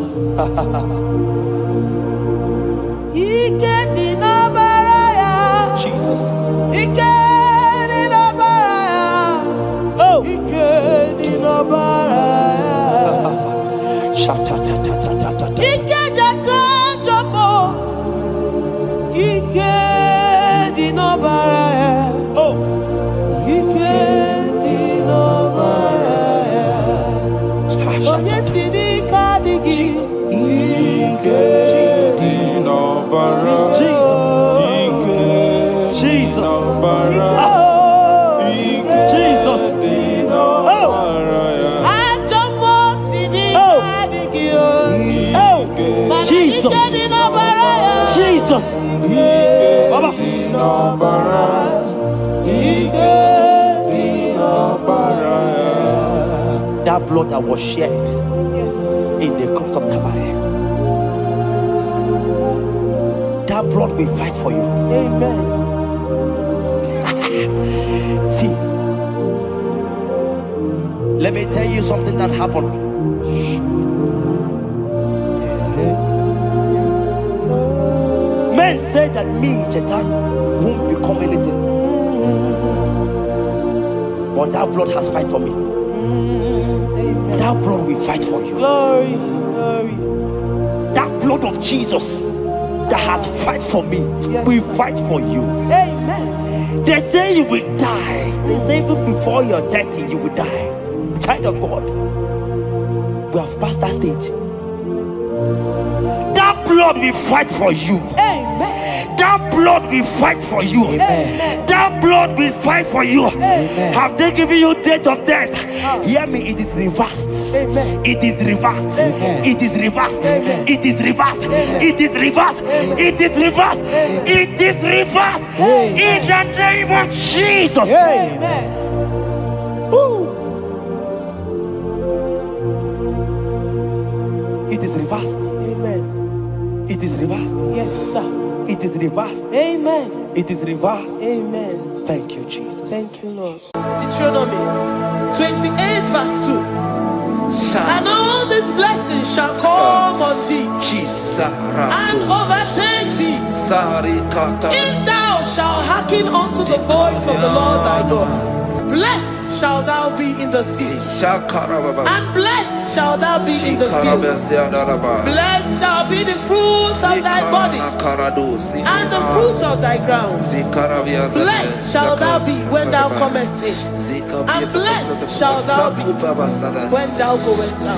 Jesus. Oh. Jesus. Jesus. Jesus. Jesus. Jesus. Baba. That blood that was shed in the cross of Calvary, that blood will fight for you. Amen. See, let me tell you something that happened. Men say that me, Jetta, won't become anything, but that blood has fight for me. Amen. That blood will fight for you. Glory, glory. That blood of Jesus that has fight for me will fight for you. Amen. They say you will die. They say even before you're 30, you will die. Child of God, we have passed that stage. That blood will fight for you. Amen. That blood will fight for you. Amen. That blood will fight for you. Amen. Have they given you date of death? Hear me, it is reversed. Amen. It is reversed. Amen. It is reversed. Amen. It is reversed. Amen. It is reversed. Amen. It is reversed. Amen. It is reversed. Amen. In the name of Jesus. Amen. Ooh. It is reversed. Amen. It is reversed. Yes, sir. It is reversed. Amen. It is reversed. Amen. Thank you, Jesus. Thank you, Lord. Deuteronomy 28 verse 2. And all these blessings shall come on thee and overtake thee if thou shalt hearken unto the voice of the Lord thy God. Blessed shalt thou be in the city, and blessed shalt thou be in the field. Blessed shall be the fruit of thy body, and the fruit of thy ground. Blessed shalt thou be when thou comest in, and blessed shalt thou be when thou goest out.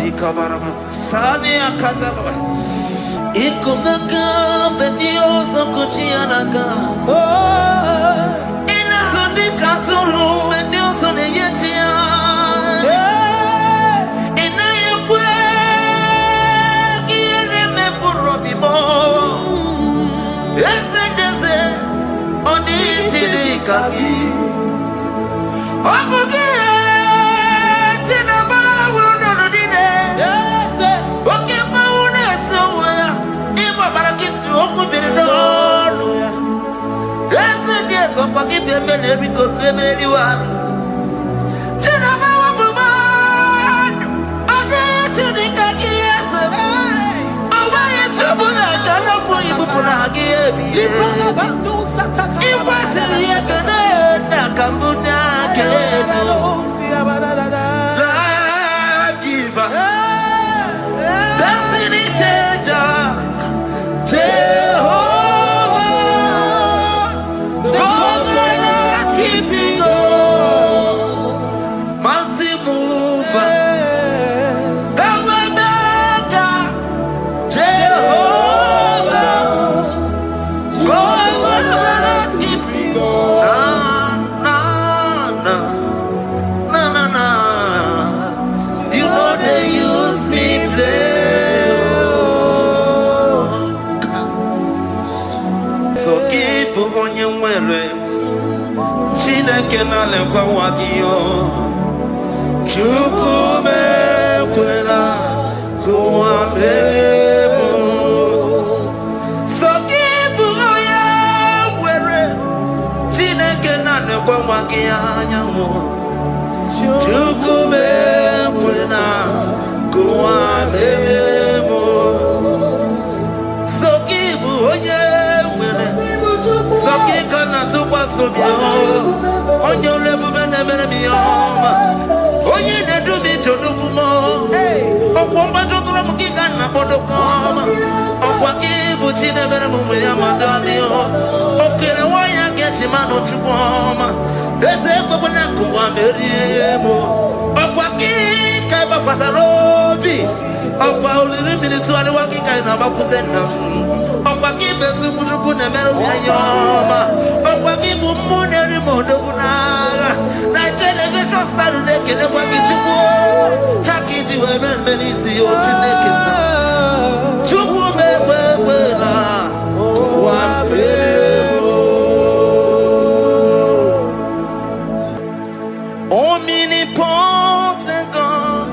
Omnipotent God,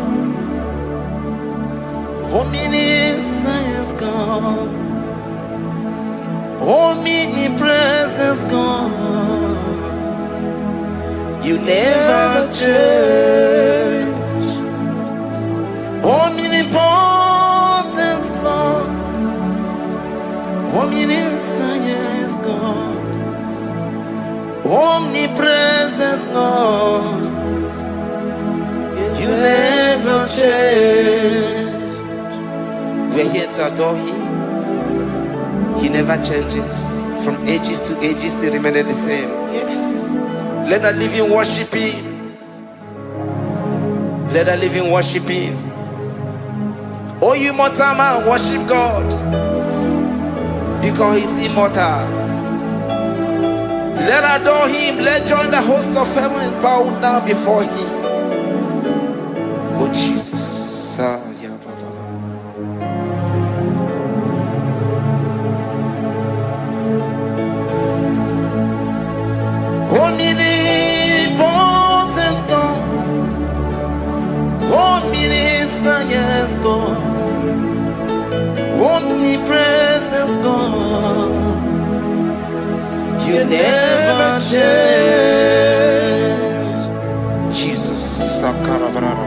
omniscience God, omnipresence God, you never change. Omnipotent God, omniscience God, omnipresence God, you never change. We're here to adore Him. He never changes. From ages to ages, He remains the same. Yes. Let that living worship Him. Let that living worship Him. Oh, you mortal man, worship God, because He's immortal. Let adore Him. Let join the host of heaven and bow down before Him. Oh Jesus, yeah, Baba. Omnipotent God, omniscience God, omnipresence God, you never change. Jesus, Sakarabrara.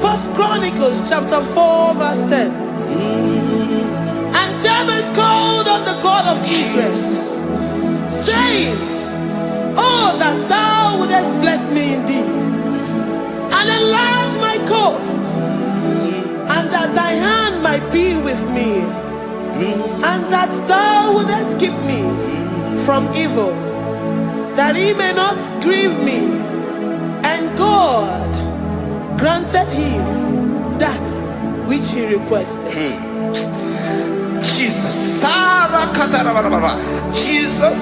First Chronicles chapter 4 verse 10. And Jabez called on the God of Israel, saying, oh, that thou wouldest bless me indeed, and enlarge my coast, and that thy hand might be with me, and that thou wouldest keep me from evil, that he may not grieve me. And God granted him that which he requested. Jesus. Jesus.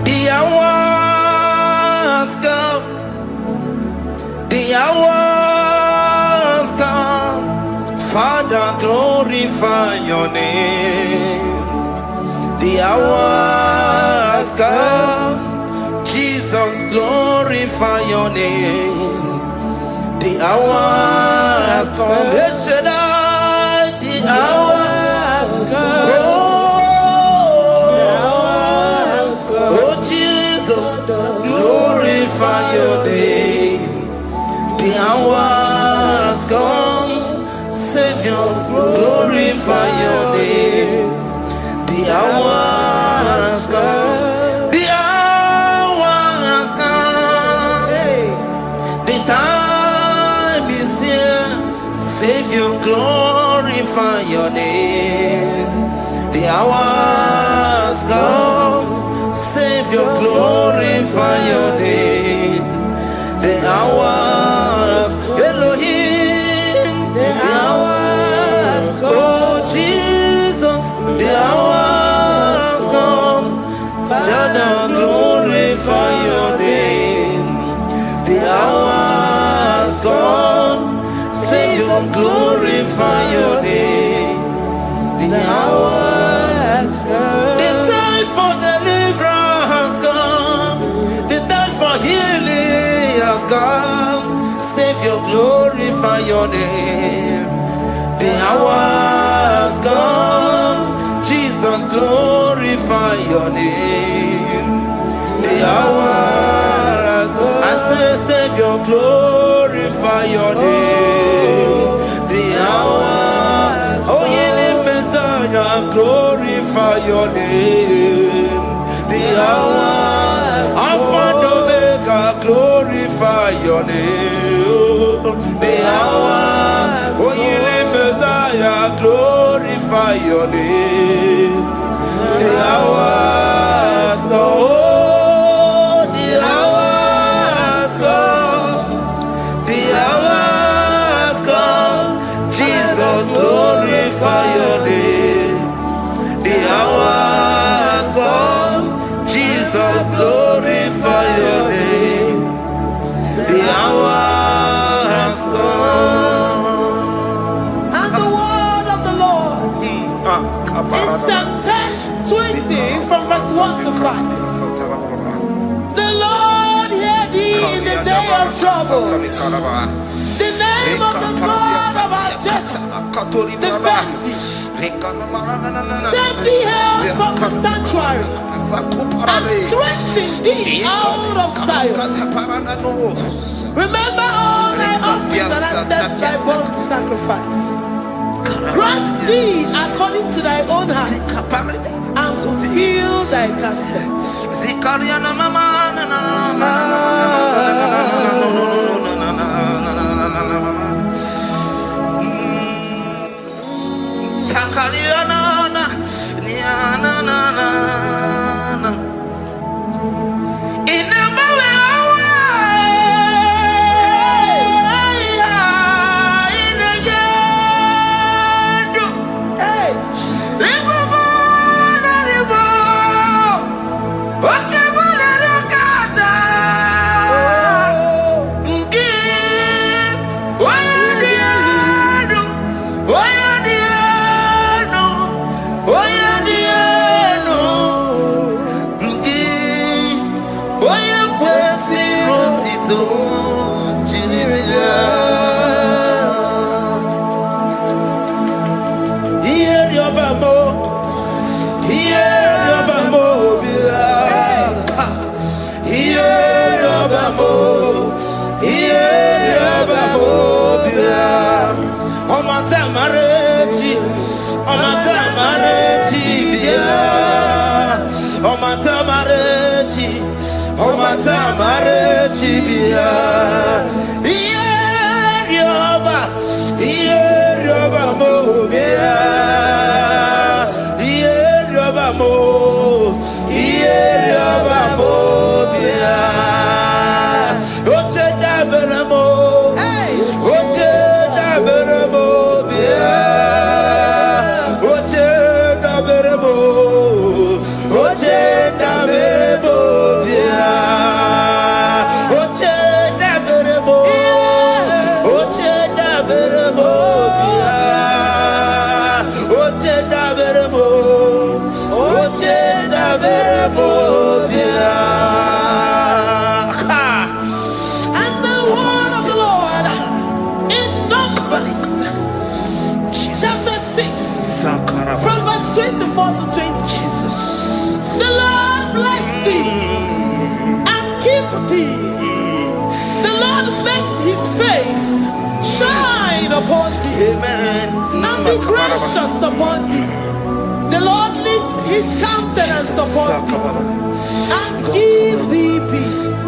The hours come. The hours come. Father, glorify your name. The hours come. Jesus, glorify your name. The hours come. The hours come. Oh, Jesus, glorify your name. The hours come. Savior, glorify your name. The hours come. The hours come. The time is here. Savior, glorify your name. The hours come. Savior, glorify your name. The hours, Elohim. The hours come. Oh Jesus, the hours come. Father, glorify your name. The hours come. Savior, glorify your name. The hours come. The time for deliverance has come. The time for healing has come. Savior, glorify your name. hour has come. Jesus, glorify your name. The hour has come. I say, Savior, glorify your name. The hour, oh, ye Messiah, glorify your name. The hour, Alpha and Omega, glorify your name. The hour, oh, ye Messiah, glorify your name. The hour has come. The hour has come. The hour has come. Jesus, glorify your name. The hour has come. Jesus, glorify your name. The hour has come. And the word of the Lord in Psalm 20 from verse 1 to 5. The Lord hear thee in the day of trouble. The name of the God of our Jacob defend thee. Send thee help from the sanctuary and strengthen thee out of Zion. Remember all thy offerings and accept thy burnt sacrifice. Grant thee according to thy own heart and fulfill thy counsel. Upon thee, amen, and be gracious upon thee. The Lord lifts his countenance upon thee and give thee peace.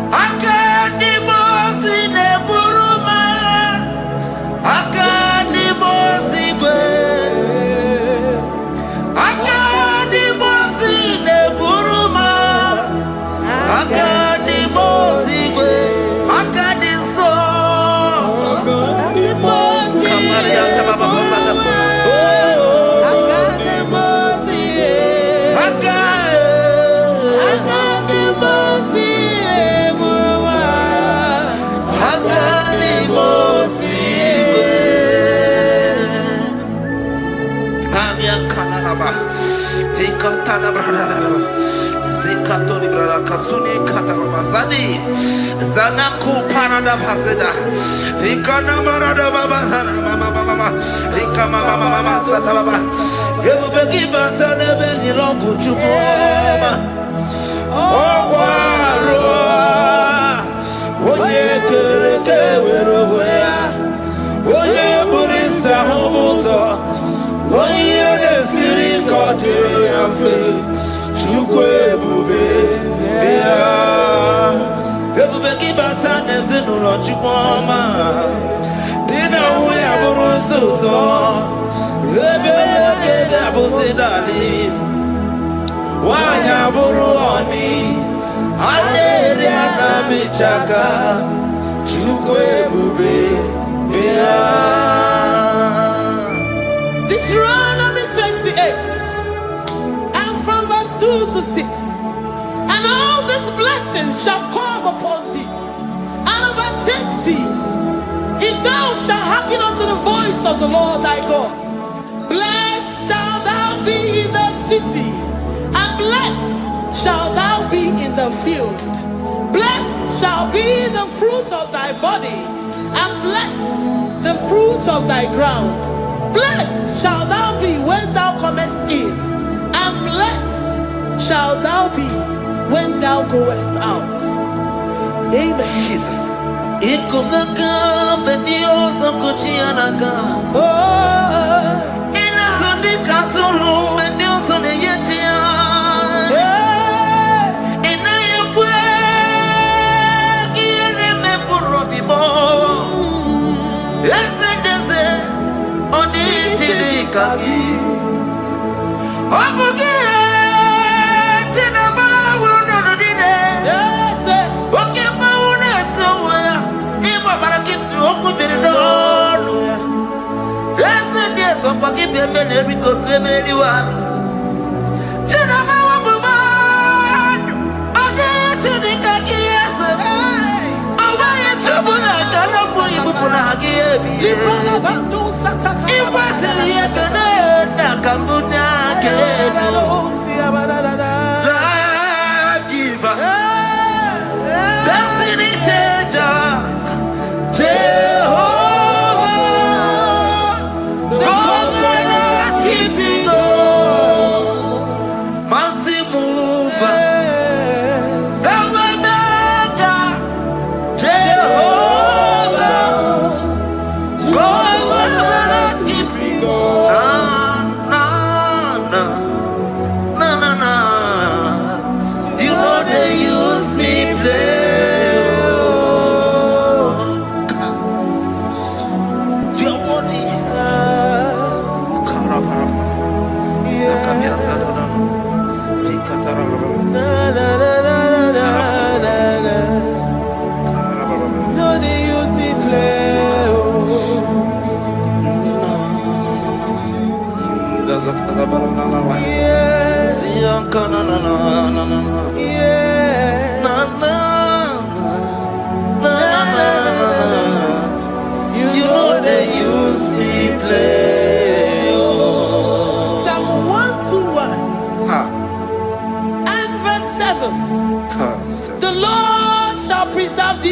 I can't Zekatori brala kasuni kataba zani zanaku parada paseda rikana marada baba mama rikama mama sata baba yebeki batane beni longu chukoma okwaro oye kereke weroya oye burisa homuzo oye desiri kotiro yafe chukwe bube ya ebube kibata nezinulo chukwoma dina uya burusuzo ebe kege abusidali wanya buru oni aneri anamichaka chukwe bube ya Deuteronomy 28 and from verse 2 to 6. And all these blessings shall come upon thee and overtake thee if thou shalt hearken unto the voice of the Lord thy God. Blessed shalt thou be in the city, and blessed shalt thou be in the field. Blessed shall be the fruit of thy body, and blessed the fruit of thy ground. Blessed shalt thou be when thou comest in, and blessed shalt thou be when thou goest out. Amen. Jesus.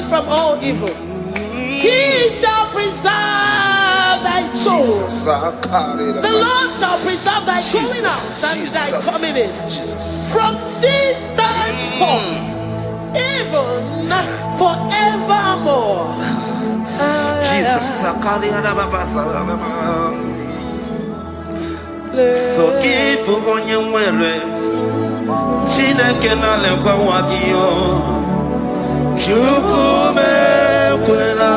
From all evil, he shall preserve thy soul. The Lord shall preserve thy going out and thy coming in from this time forth, even forevermore. Jesus, so keep on your way. Chineke na lekwa wakio. Chukume kwela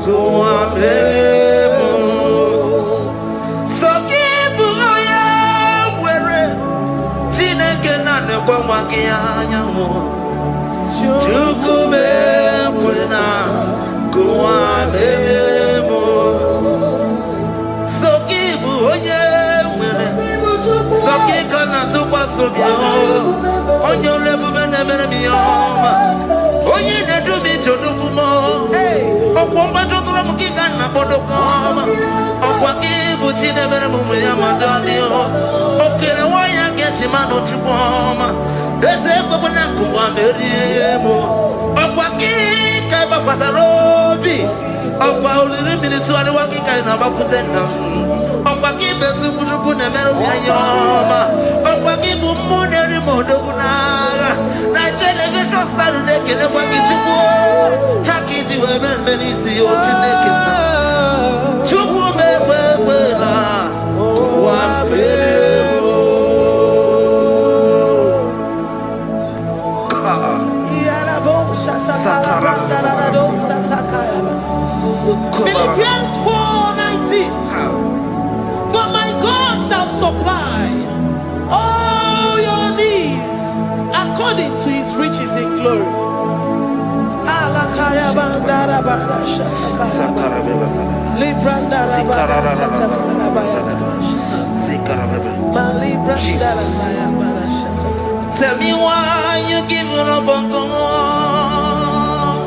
kuambemo Sokibu oya were Chineke na nekwa wakia nyamo Chukume kwela kuambemo Sokibu oya were Sokika na tukwa sobio Onyo lebu bene bene biyoma Oye ne do mi jodugumo. Okwomba jodura mukika na bodokoma. Okwa Puchine Beremumu Yamadani. Okay, why I get him out of Chupoma? There's a Bobonaku, I'm very able. Okwaki, Kaiba Pasarobi. Okwa only minutes to Waki Kaina Bakutena. Okwaki Besuku Nemeroma. Okwaki Bumuneri Modona. Nigeria Saturday, can I walk into war? Haki to heaven, Benisi, or Chinekina. Chubu Mebela. Oh, Philippians 4:19. But my God shall supply all your needs according to his riches in glory. Tell me why you giving up on God.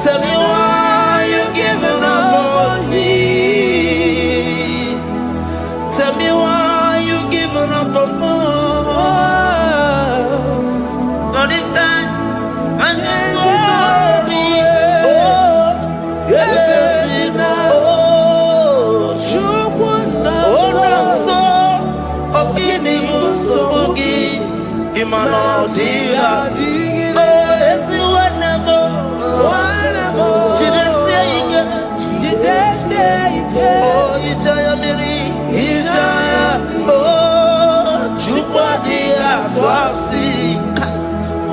Tell me why you giving up on me. Tell me why you giving up on God. Not if time and then glory. Oh, yes, oh, of Inimusugi, Imanodia.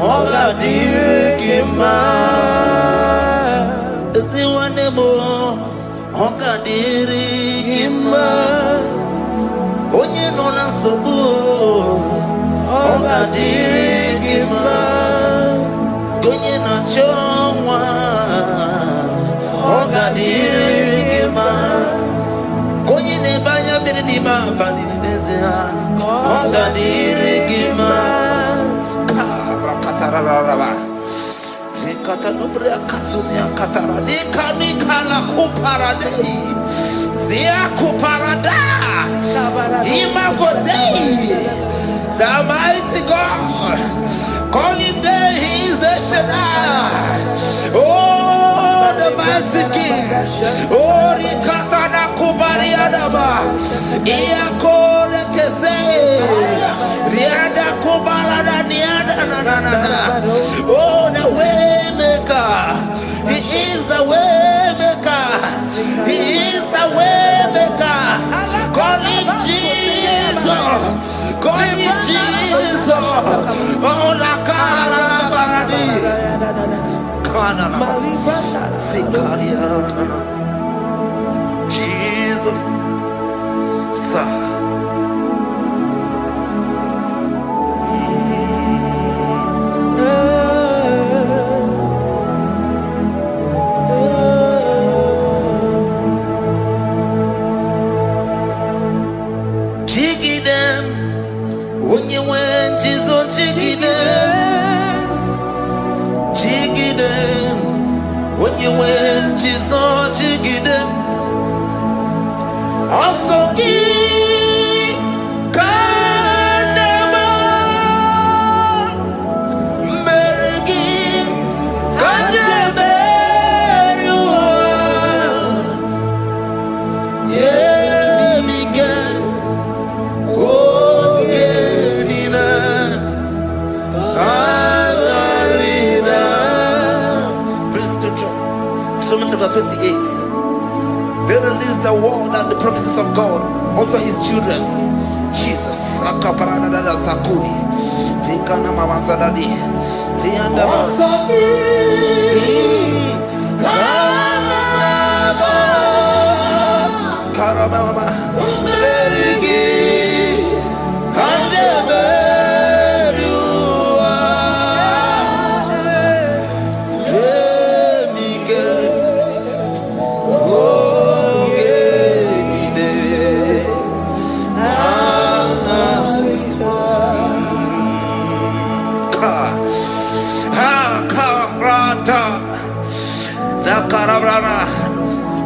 Oga dirigima, si wanemo. Oga dirigima, onye nona sobu. Oga dirigima, onye na chomwa. Oga dirigima, onye ne banya birinima pani nezea. Oga dirigima. Katanubria Kasunia Katara, Nikala Kuparadei, Zia Kuparada, Imagodei, the mighty God, calling there, he is the Shaddai, oh, the mighty King, oh, Rikatana Kubariadaba, Iakore Kese, Riada Kubalada Niada, oh, the way maker, he is the way maker, he is the way maker. Call him Jesus, call him Jesus. Oh, la cara baradi, kana sikaria, Jesus, sa. When you went, Jesus, jigide. Also, Kanema, Merigi, Kanema, yeah, Miguel, oh, Genina, Agarina. Chapter 28. They released the word and the promises of God unto his children. Jesus. Akaparada Sakudi. Rikana Mama Sadadi. Rianda Karabama. Merigi.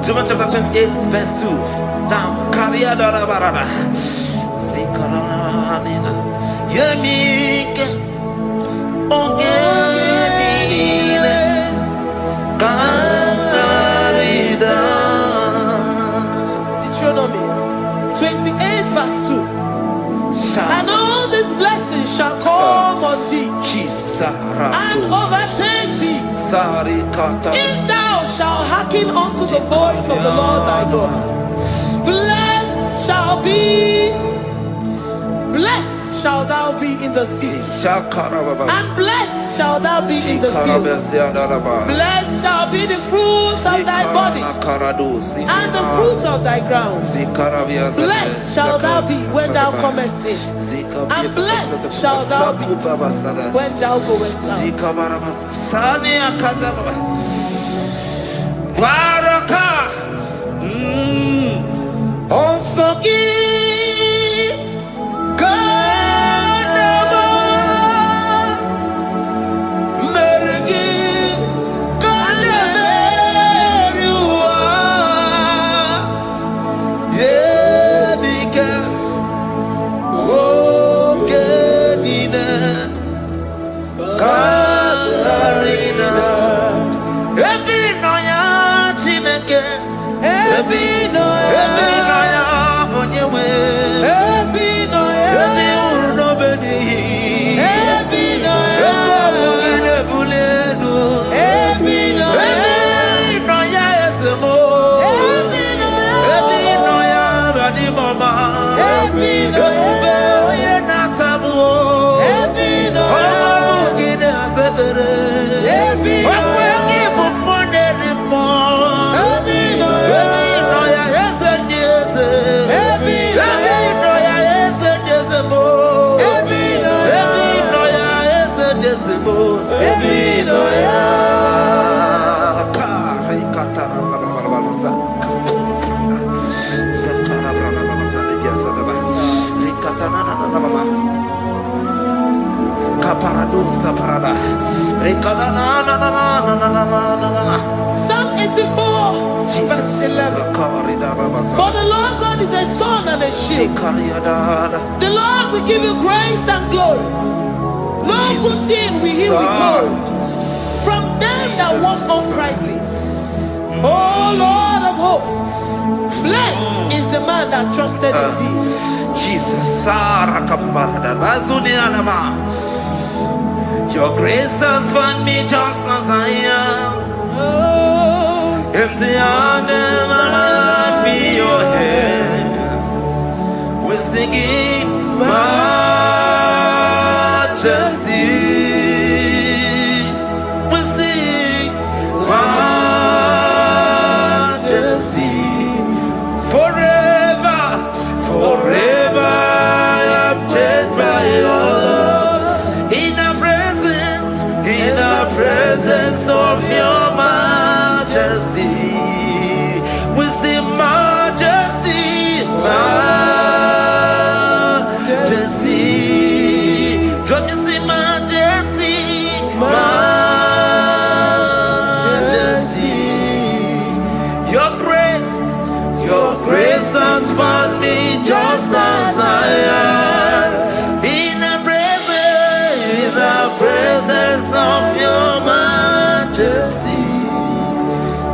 Deuteronomy chapter 28, verse 2. Down. Karia dara barada. Zikarana nina. Yemike. Ongenine. Kangarida. Deuteronomy 28, verse 2. And all these blessings shall come on thee and overtake thee if thou shalt hearken unto the voice of the Lord thy God. Blessed shall thou be in the city, and blessed shall thou be in the field. Blessed shall be the fruits of thy body and the fruits of thy ground. Blessed shall thou be when thou comest in, and blessed shall thou be when thou goest out. Psalm 84, verse 11. For the Lord God is a sun and a shield. The Lord will give you grace and glory. No good thing will he withhold from them that walk uprightly. O Lord of hosts, blessed is the man that trusted in thee. Jesus, your grace has found me just as I am. Empty handed, I feel your hand. We're singing majesty. We sing majesty. Forever, forever, I'm changed by your love. In the presence of your majesty, we see majesty, majesty. Don't you see majesty, majesty? Your grace has found me just as I am. In the presence of your majesty,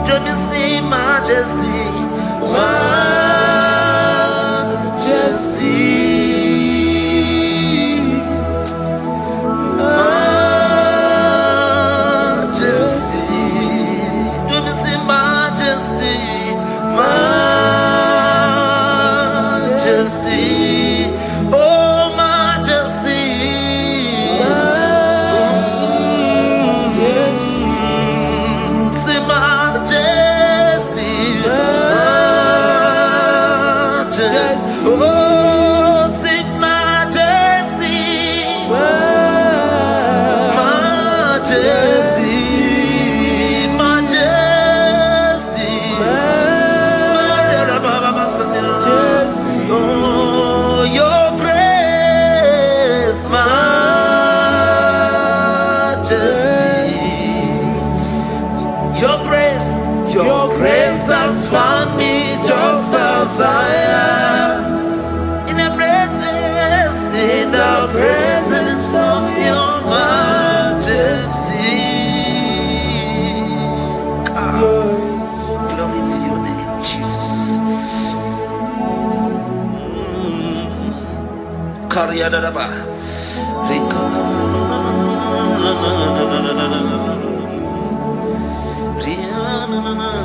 don't you see majesty, majesty, majesty, don't you see majesty, majesty, oh majesty. grace has found me just as I am. In the presence of your majesty. Glory to your name, Jesus.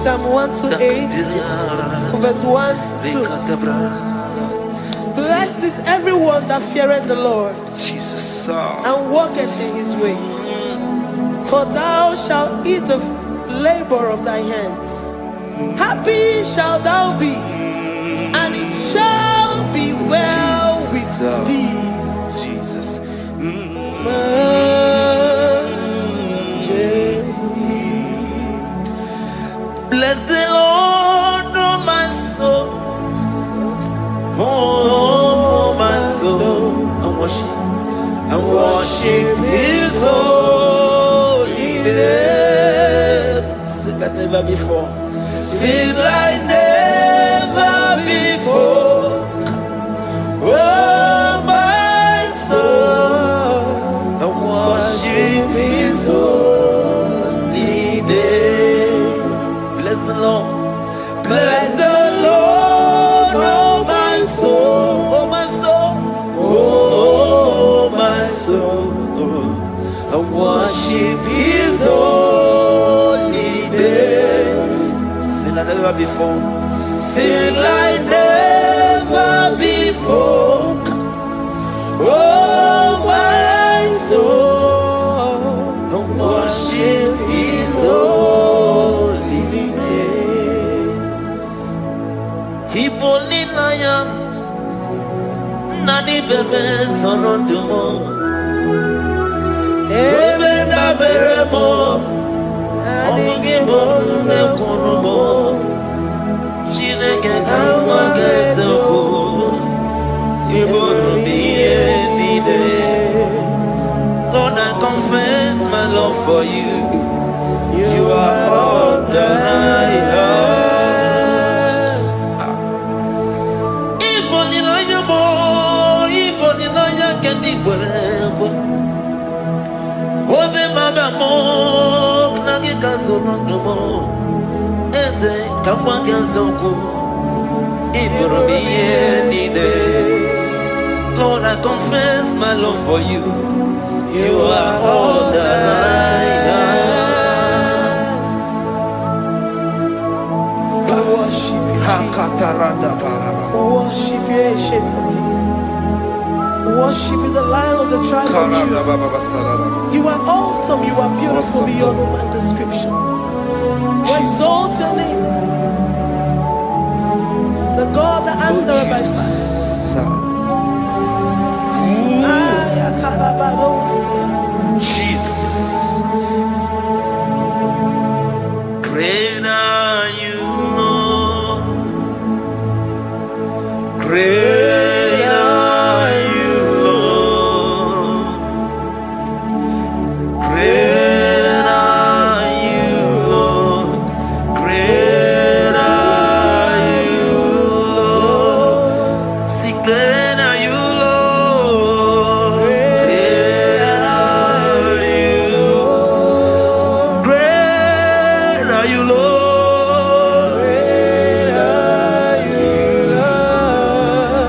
Psalm 128, verse 1 to 2. Blessed is everyone that feareth the Lord, Jesus, and walketh in his ways. For thou shalt eat the labor of thy hands. Happy shalt thou be, and it shall be well with thee. Jesus. Majesty. Bless the Lord, oh my soul. Oh, my soul. And worship his holy name. Sing like never before. Sing like never before. Oh, my soul. And worship his holy name. Bless the Lord. Bless the Lord, oh my soul, oh my soul, oh my soul. I worship his holy name. Sing like never before. Sing like never before. Oh my soul, I worship his holy name. Hipoli nayam nani bebe sorondumo ebe na beremo omugi bolu ne kurumo Chineke kama gesoko ibonu miye nide. Lord, I confess my love for you. You are all that I have. Even in your boy, even in your candy, whatever. Obe mama mo, nagi kazono mo. Eze kama gazoko, ibonu miye nide. Lord, I confess my love for you. You are all that I have. Worship you, Jesus. Worship you, Ancient of Days. Worship you, the Lion of the tribe of Judah. You are awesome. You are beautiful beyond human description. We exalt your name, the God that answered by fire. Jesus. Great are you, Lord. Great are you, Lord. Great are you, Lord. Great are you, Lord. Sing great are you, Lord. Great are you, Lord. Great are you, Lord. Great are you, Lord.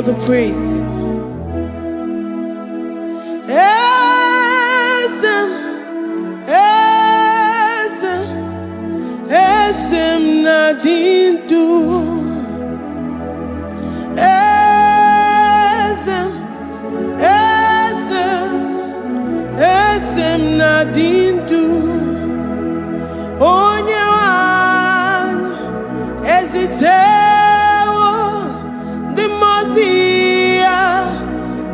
all the praise. Esem nadindu. Esem nadindu. Onye wan ezitewo di mozia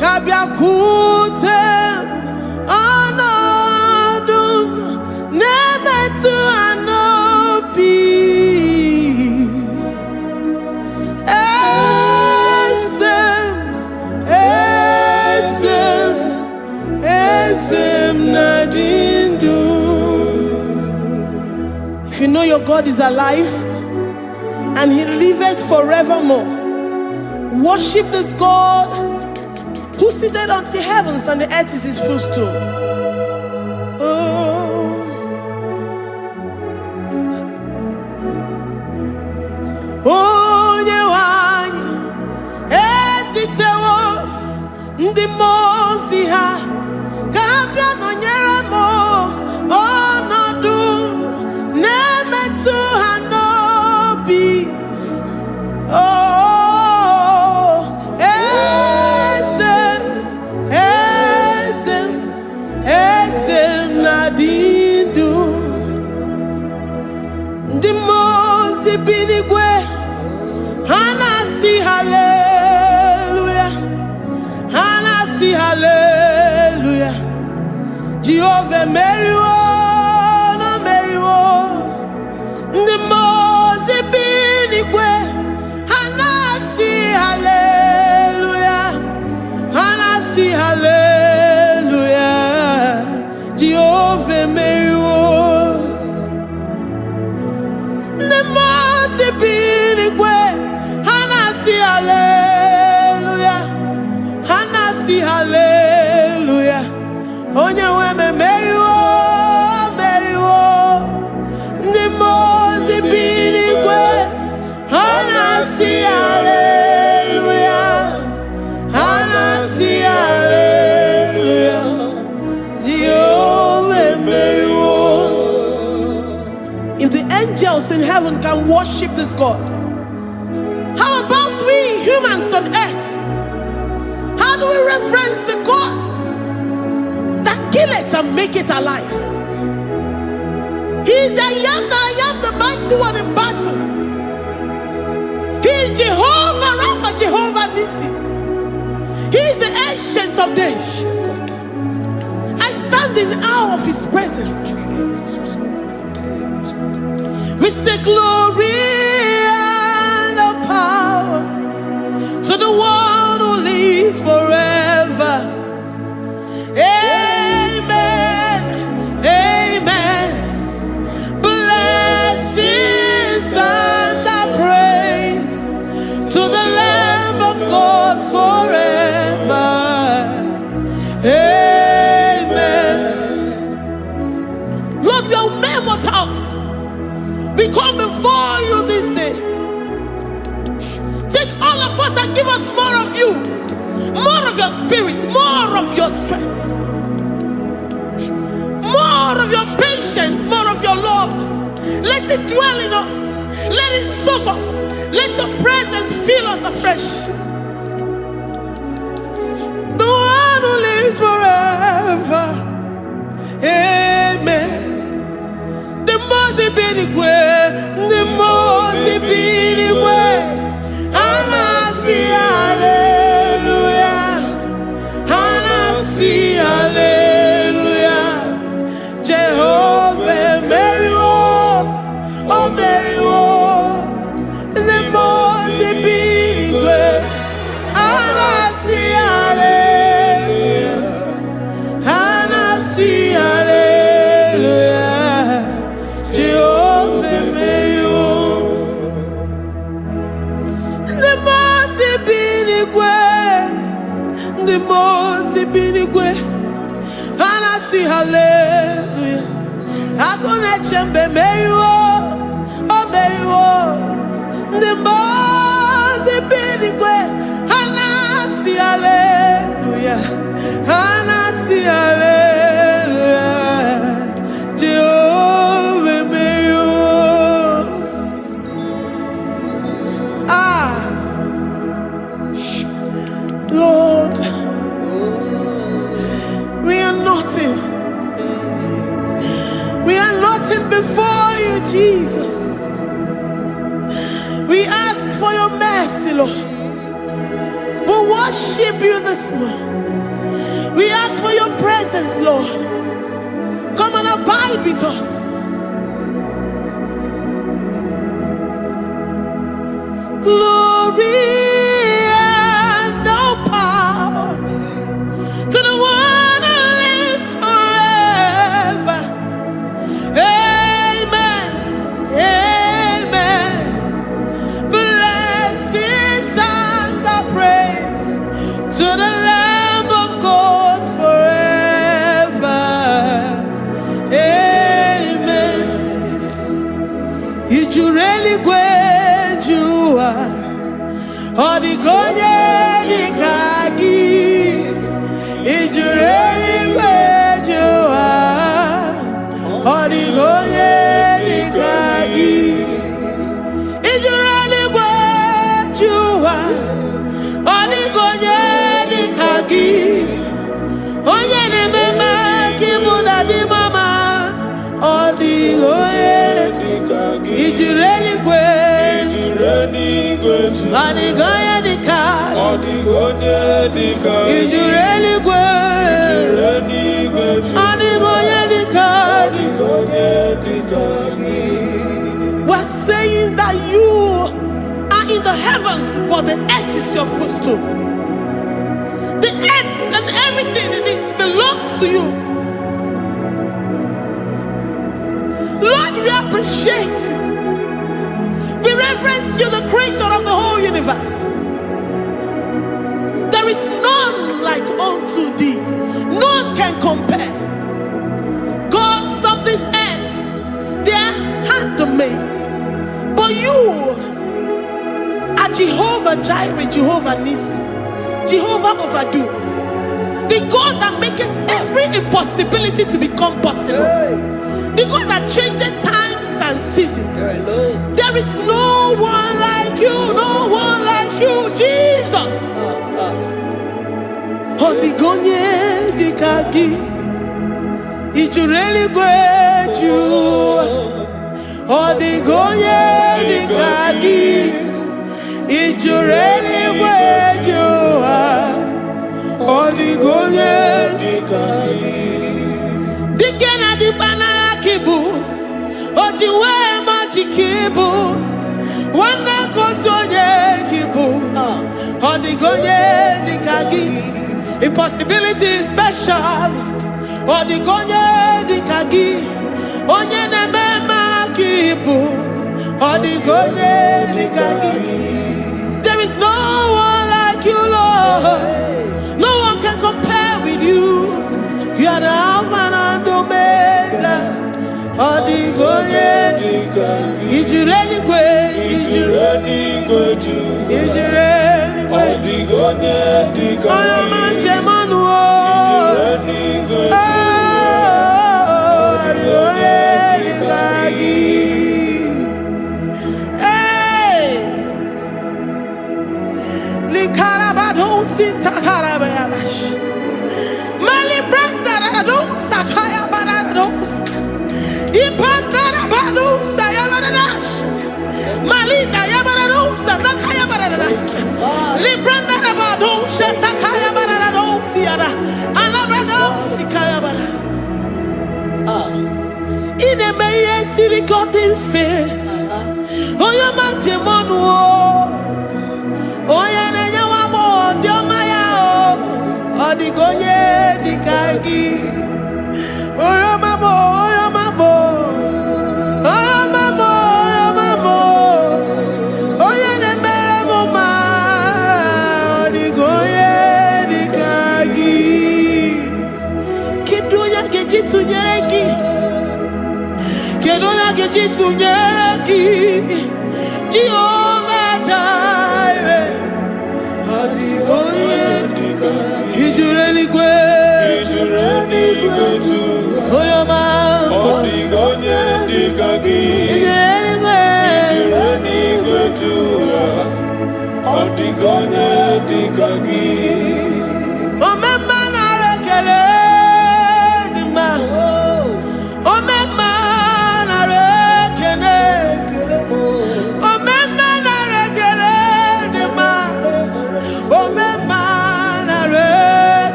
kabia kutem anadum nemetu anopi. Esem nadindu. If you know your God is alive and he liveth forevermore, worship this God who seated on the heavens and the earth is his footstool. Oh. Onye wanyi esitewo ndi mozi ha kabia nonyere mo onodu nemetu hanobi. Oh, esem nadindu. Ndi mozi binigwe hanasi hallelujah, hanasi hallelujah. Jehovah meriwo no meriwo. Ndi mozi binigwe hanasi hallelujah, hanasi hallelujah. Jehovah meriwo. Ndi mozi binigwe hanasi hallelujah, hanasi hallelujah. Onye weme meriwo, meriwo. Ndi mozi binigwe hanasi hallelujah, hanasi hallelujah. Jehovah meriwo. If the angels in heaven can worship this God, how about we humans on earth? How do we reference the God that kill it and make it alive? He is the I am, the mighty one in battle. He is Jehovah Rapha, Jehovah Nissi. He is the ancient of days. I stand in awe of his presence. We say glory and the power to the one who lives forever. Amen, amen. Blessings and the praise to the Lamb of God forever. Amen. Lord, your mammoth house, we come before you this day. Take all of us and give us more of you, more of your spirit, more of your strength, more of your patience, more of your love. Let it dwell in us. Let it soak us. Let your presence fill us afresh. The one who lives forever. Amen. The most binigwe, the most binigwe. Hanasi hallelujah, hanasi hallelujah. Jehovah meriwo, oh meriwo. The most binigwe, hanasi hallelujah, hanasi hallelujah. Jehovah meriwo. The most binigwe, the most binigwe. Hanasi hallelujah. Agone chembe meriwo, oh meriwo. The most binigwe, hanasi Jesus. We ask for your mercy, Lord. We worship you this morning. We ask for your presence, Lord. Come and abide with us. Glory and all power to the one who lives forever. Amen. Amen. Blessings and the praise to the Lamb of God forever. Amen. Did you really go? Odigonye dikagi, ijureli kwejuwa. Odigonye dikagi, ijureli kwejuwa. Odigonye dikagi, onye ne mema kimuda di mama. Odigonye dikagi, ijureli kwejuwa. Odigonye dikagi, ijureli kwejuwa. Odigonye dikagi. We're saying that you are in the heavens, but the earth is your footstool. The earth and everything in it belongs to you. Lord, we appreciate you. We reverence you, the creator of the whole universe. There is none like unto thee. None can compare. Gods of this earth, they are handmade. But you are Jehovah Jireh, Jehovah Nissi, Jehovah Overdo. The God that makes every impossibility to become possible. The God that changes times and seasons. There is no one like you, no one like you, Jesus. Odigonye dikagi, ijureli kwejuwa. Odigonye dikagi, ijureli kwejuwa. Odigonye dikagi. Dikena dipana kibu, ojiwe majikibu. Wana kotonye kibu, odigonye dikagi. Impossibility specialist, odigonye dikagi. Onye nemema kibu, odigonye dikagi. There is no one like you, Lord. No one can compare with you. You are the Alpha and Omega. Odigonye dikagi. Ijureli kwe, ijureli kwe. Odigonye dikagi. Oyo manje manu o. Odigonye dikagi. Hey. Likarabado sitakarabayabash. Malibranda radosa kaya baradosa. Ipandarabado sayabaradosh. Malika yabaradosa takaya baradosa. Libranda rabado shatakaya baradosa yada. Alabradosi kaya baradosa. Ine meye sirikotin fe. Oya manjemonu o. Oya nenya wamo diomaya o. Odigonye dikagi. Oya mamo, oya mamo. Oya mamo, oya mamo. Oya nemere moma. Odigonye dikagi. Kidunya gejitu nyereki. Kidunya gejitu nyereki. Jehovah Jireh. Odigonye dikagi. Ijureli kwe. Oya mamo. Odigonye dikagi. Ijureli kwe. Odigonye dikagi. Omema na rekele dima. Omema na rekele.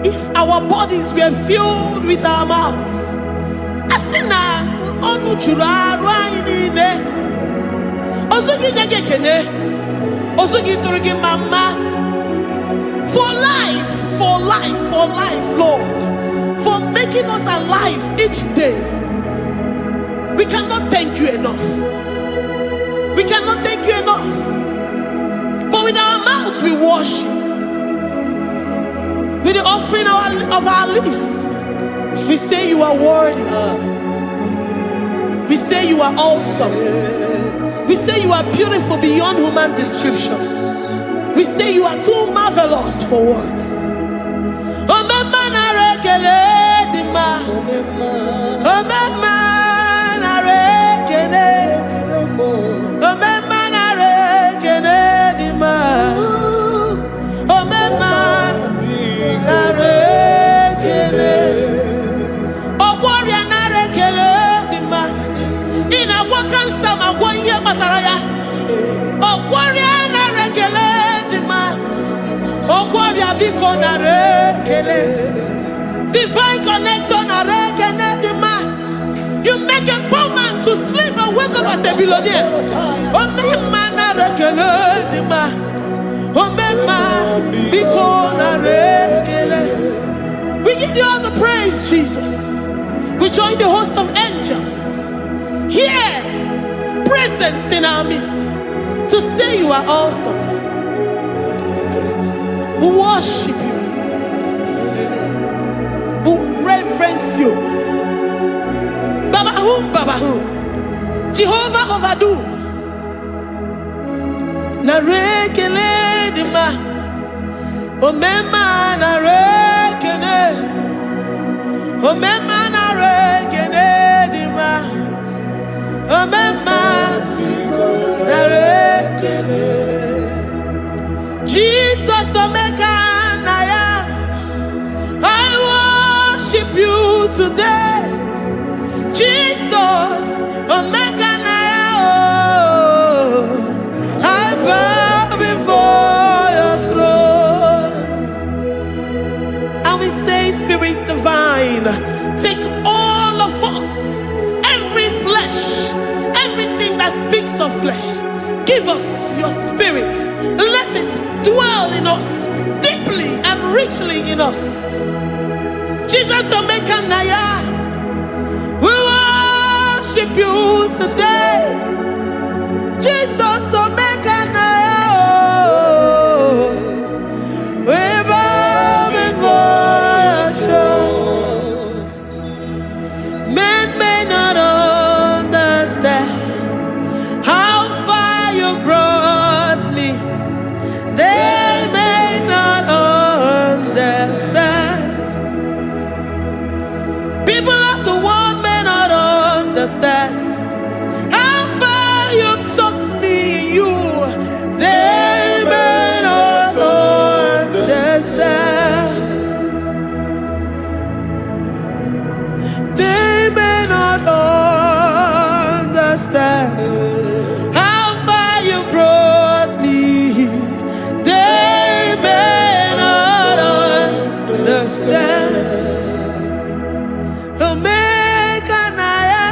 If our bodies were filled with our mouths, asina onu chura rainine osugi jagekene osugi turugi mama for life, Lord, for making us alive each day. We cannot thank you enough. We cannot thank you enough. But with our mouths we worship. With the offering of our lips, we say you are worthy. We say you are awesome. We say you are beautiful beyond human description. We say you are too marvelous for words. Divine connection. You make a poor man to sleep and wake up as a billionaire. We give you all the praise, Jesus. We join the host of angels here, present in our midst, to say you are awesome. We worship you. We reverence you. Babahum. Jehovah overdo. Narekele dima. Omema narekele. Omema narekele dima. Omema narekele. Jesus omeka naya. I worship you today. Jesus, omeka naya. I bow before your throne. And we say, Spirit divine, take all of us, every flesh, everything that speaks of flesh. Give us your spirit. Let it dwell in us, deeply and richly in us. Jesus, omeka naya. We worship you today. Jesus, omeka naya. We bow before your throne. Men may not understand how far you brought me. They may not understand. People of the world may not understand how far you've sucked me in you. They may not understand. They may not understand how far you brought me. They may not understand. Omeka naya,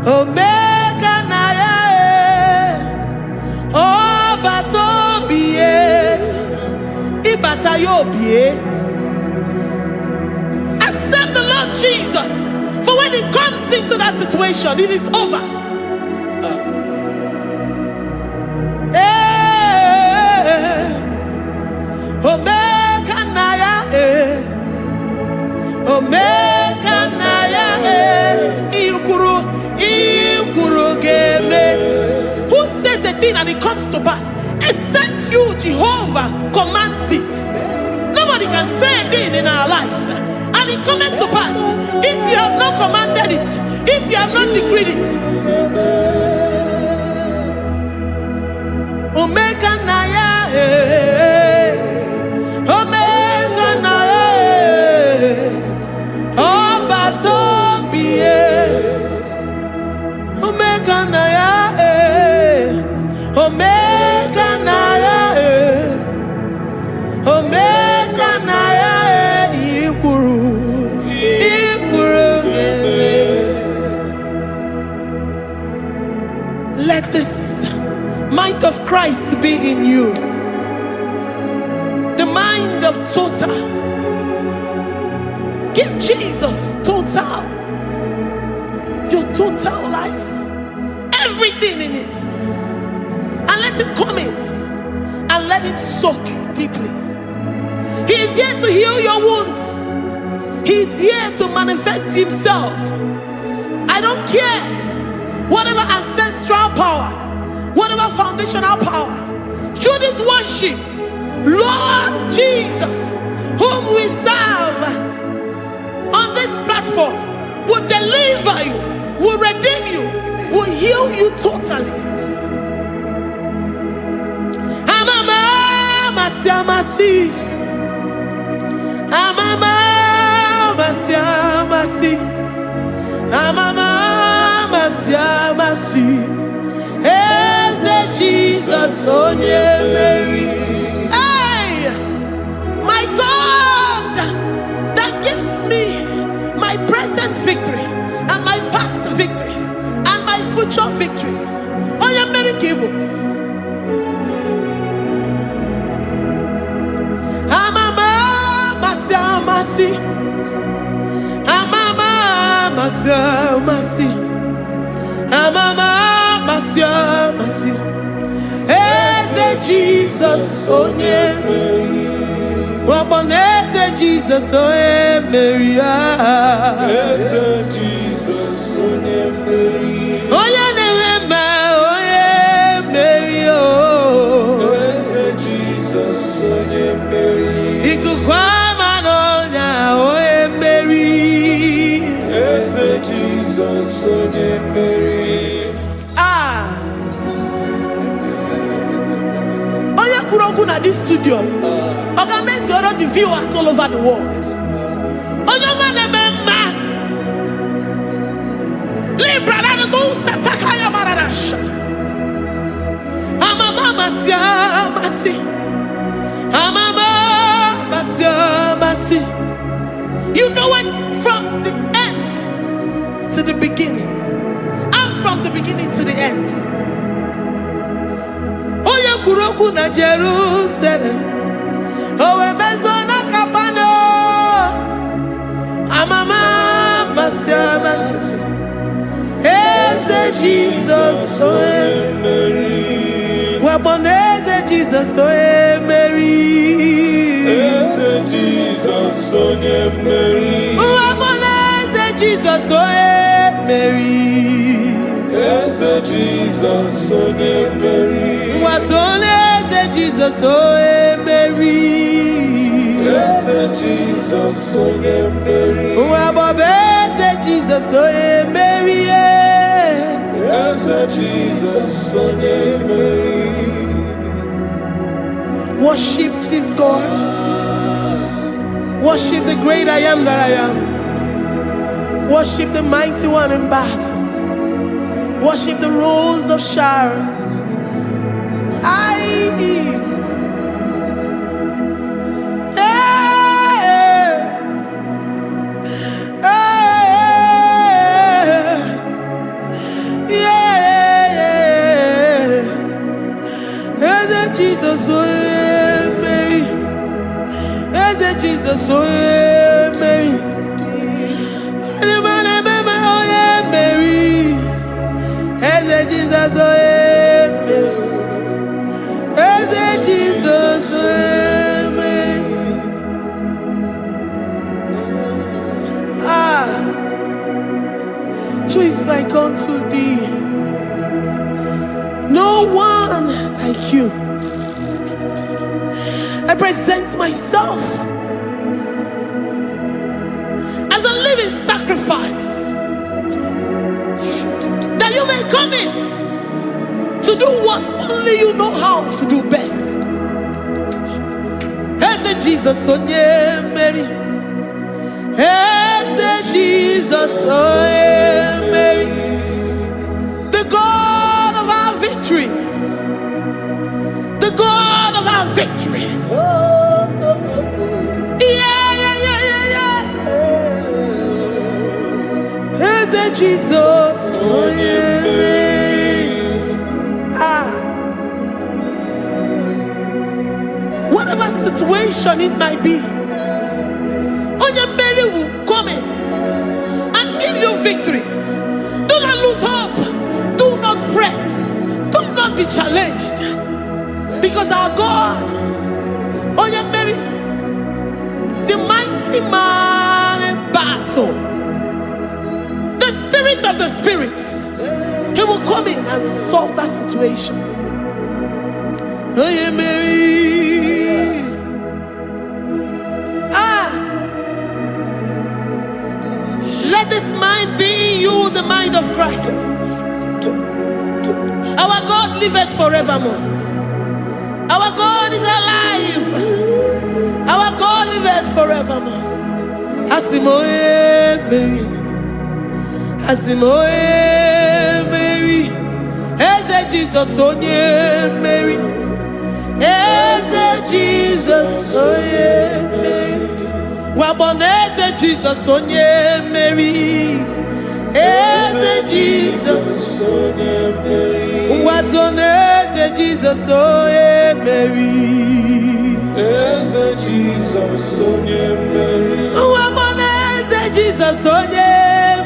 omeka naya, obatobie, ibatayobie. Accept the Lord Jesus, for when He comes into that situation, it is over. Omeka naya, omeka naya, iukuru ge. and it comes to pass. Except you, Jehovah, commands it. Nobody can say a thing in our lives and it cometh to pass. If you have not commanded it, if you have not decreed it. Omega Naya, Omega Naya, Omega Naya, Omega Naya, Omega Naya, Ikuru, let this mind of Christ be in you. The mind of total. Give Jesus total. Your total life. Everything in it. And let him come in. And let him soak deeply. He is here to heal your wounds. He is here to manifest himself. I don't care. Whatever ancestral power, whatever foundational power, through this worship, Lord Jesus, whom we serve on this platform, will deliver you, will redeem you, will heal you totally. Amama siamasi, amama siamasi, amama siamasi. Jesus, oh yeah, Mary. Hey, my God, that gives me my present victory and my past victories and my future victories. Oh yeah, Mary Igbo. Amama masi, amama masi, amama masi. Jesus, oh yeah, Mary. Waboneze Jesus, oh yeah, Mary. Jesus, oh yeah, Mary. Oh yeah, Mary. Oh, Jesus, oh yeah, Mary. Ikukwama no nya, oh yeah, Mary. Jesus, oh yeah, Mary. At this studio, organize the viewers all over the world. You know it from the end to the beginning, and from the beginning to the end. Kuroku na Jerusalem, oh emezona kapano, amama masiamas, eze Jesus, oh Mary, waboneze Jesus, oh Mary, eze Jesus, oh Mary, waboneze Jesus, oh Mary, eze Jesus, oh Mary. What only say Jesus, oh Mary. Yes, Jesus, oh Mary. What say Jesus, oh Mary. Yes, Jesus, oh Mary. Worship this God. Worship the great I am that I am. Worship the mighty one in battle. Worship the rose of Sharon. Jesus, oh Mary, Jesus, oh Mary, Mary, Jesus, oh Jesus, who is like unto thee? No no one like you. I present myself as a living sacrifice, that you may come in to do what only you know how to do best. Eze Jesus, oh yeah, Mary. Eze Jesus, oh yeah, Mary. The God of our victory. The God of our victory. Eze Jesus, oh yeah, Mary. Whatever situation it might be, Onya Mary will come in and give you victory. Do not lose hope. Do not fret. Do not be challenged. Because our God, Onya Mary, the mighty man in battle, the spirit of the spirits, he will come in and solve that situation. Onya Mary. Let this mind be in you, the mind of Christ. Our God liveth forevermore. Our God is alive. Our God liveth forevermore. Asimoye Mary. Asimoye Mary. Eze Jesus onye Mary. Eze Jesus onye Mary. Waboneze Jesus onye Mary. Eze Jesus onye Mary. Watoneze Jesus onye Mary. Eze Jesus onye Mary. Waboneze Jesus onye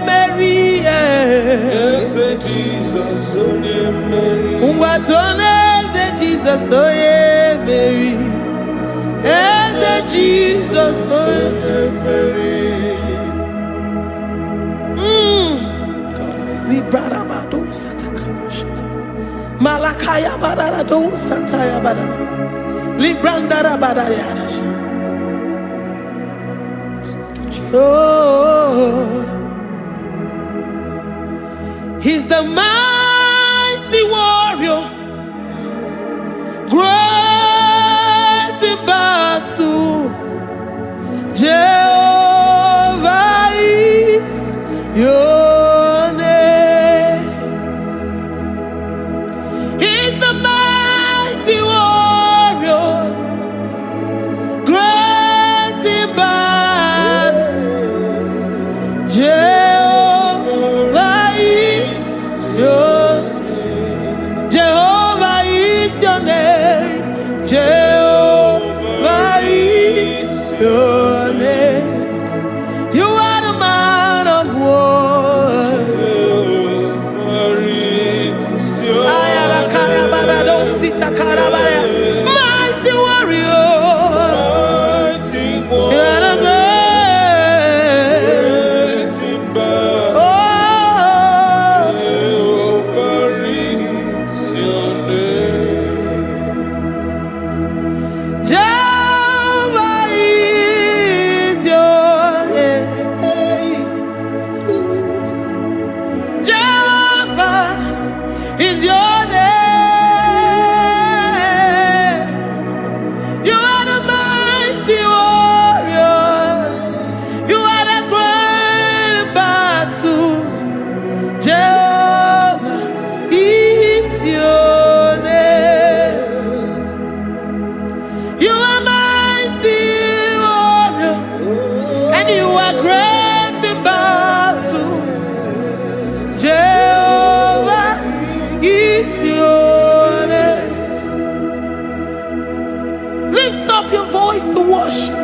Mary. Eze Jesus onye Mary. Watoneze Jesus onye Mary. Eze Jesus onye Mary. Librada bado satakaba shata. Malakaya badara do sataya badara. Librandara badara yadash. Oh, he's the mighty warrior, great in battle. Jehovah is your name. He's the mighty warrior, great in battle. Jehovah is your name. Jehovah is your name. Jehovah is your name. You are the man of war. Mighty warrior. You are the great. Oh, Jehovah is your name. Jehovah is your name. You are the mighty warrior. You are the great battle. Jehovah is your name. You are mighty warrior, and you are great in battle. Jehovah is your name. Lift up your voice to worship.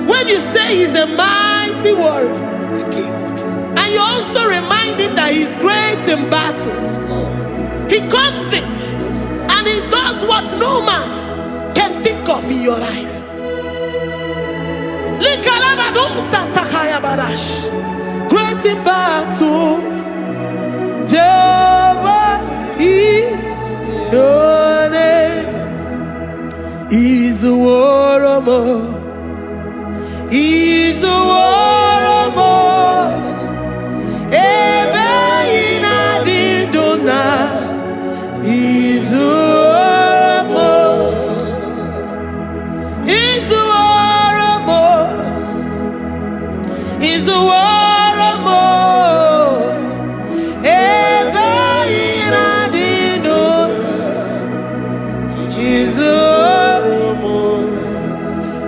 When you say he's a mighty warrior, and you also remind him that he's great in battles, he comes in and he does what no man can think of in your life. Great in battle, Jehovah is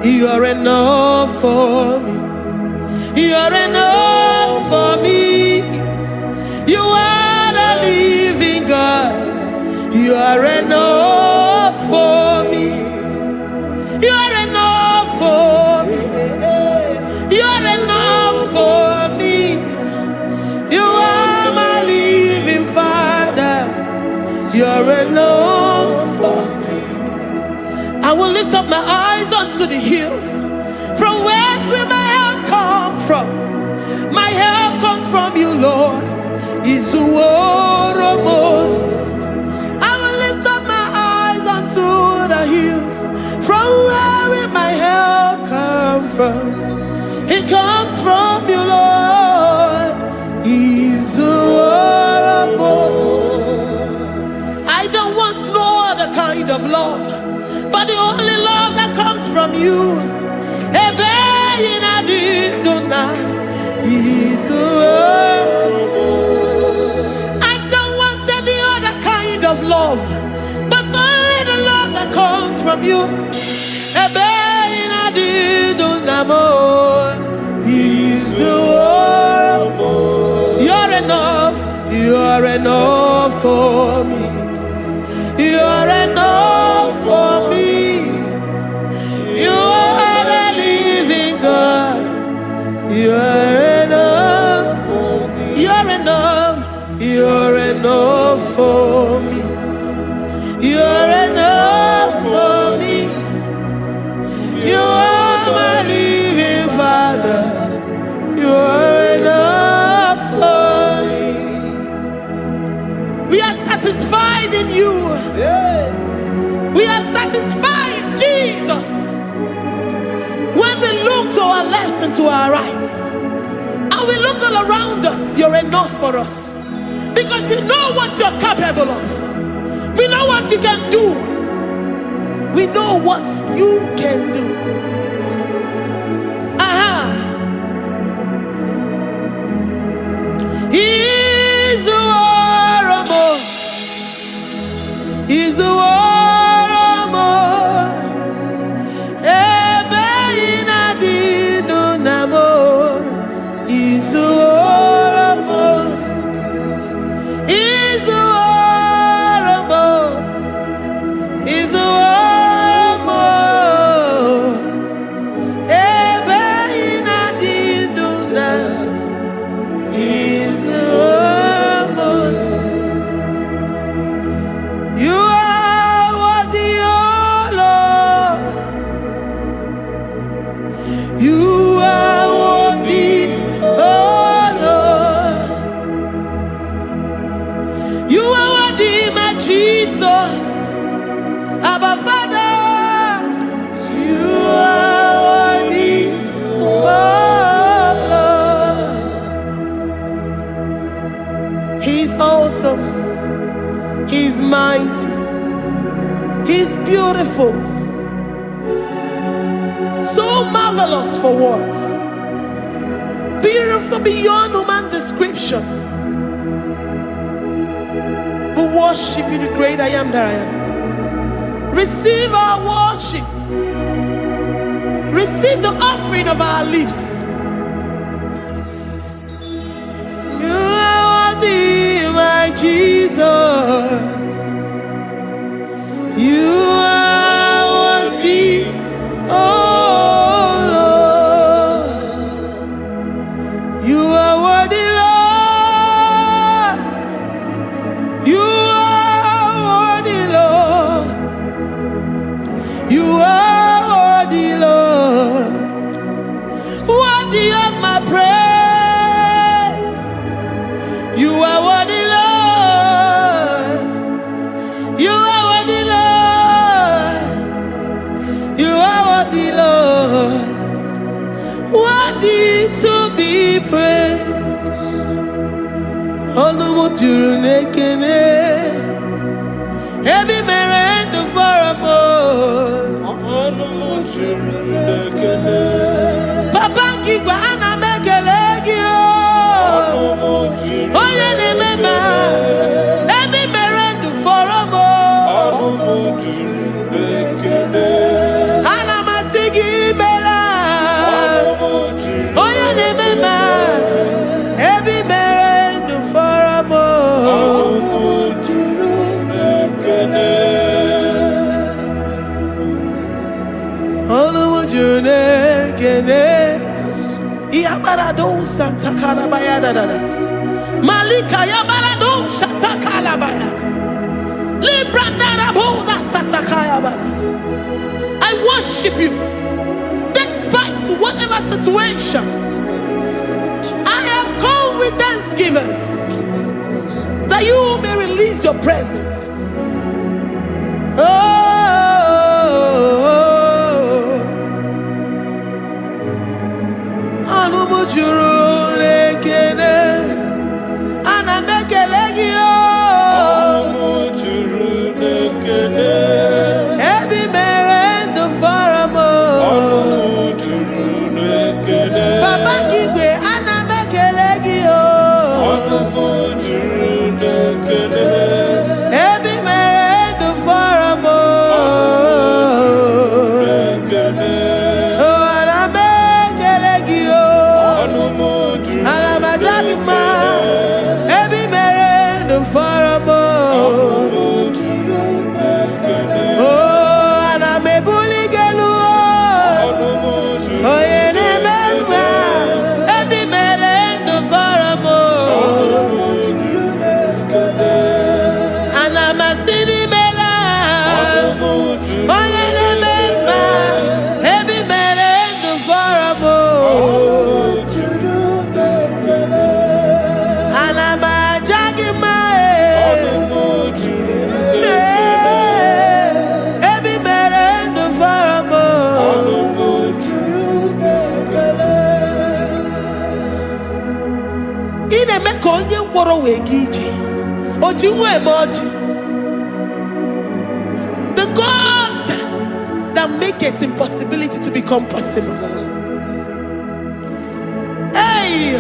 You are enough for me. You are enough for me. You are the living God. You are enough for me. You are enough for me. You are enough for me. You are my living Father. You are enough for me. I will lift up my eyes unto the hills. From whence will my help come from? My help comes from you, Lord. Izuoromo. I will lift up my eyes unto the hills. From where will my help come from? It comes from you, Lord. Izuoromo. I don't want no other kind of love, but the only love that comes from you. I don't want any other kind of love, but only the love that comes from you. You're enough. You're enough for me. You're enough for me. You are the living God. You're enough for me. You're enough. You're enough for me. You're enough for me. You are my living Father. You're enough for me. We are satisfied in you. We are satisfied, Jesus. When we look to our left and to our right, and we look all around us, you're enough for us. Because we know what you're capable of. We know what you can do. We know what you can do. He's the war. He's the war. He's mighty. He's beautiful. So marvelous for words. Beautiful beyond human description. We worship you, the great I am that I am. Receive our worship. Receive the offering of our lips. You are worthy, my Jesus. You are worthy, oh Lord. You are worthy, Lord. You are worthy, Lord. You are worthy, Lord. Worthy of my praise. You are worthy, Lord. Ebi merendo for a Papa Kigwa ana mekelegi Oye ne mema Ebi merendo for a Ana masigi bela Oye ne mema Ebi merendo for a Yabarado Santa Calabaya dadas. Malika Yabarado Shata Calabaya. Librandara Boda Satakaya badas. I worship you despite whatever situation. I have come with thanksgiving that you may release your presence. The God that makes impossibility to become possible. Hey,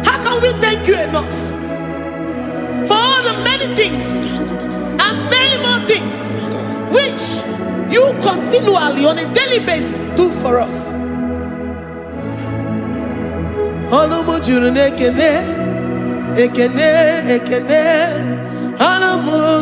how can we thank you enough for all the many things and many more things which you continually on a daily basis do for us? Ekene, ekene, anamu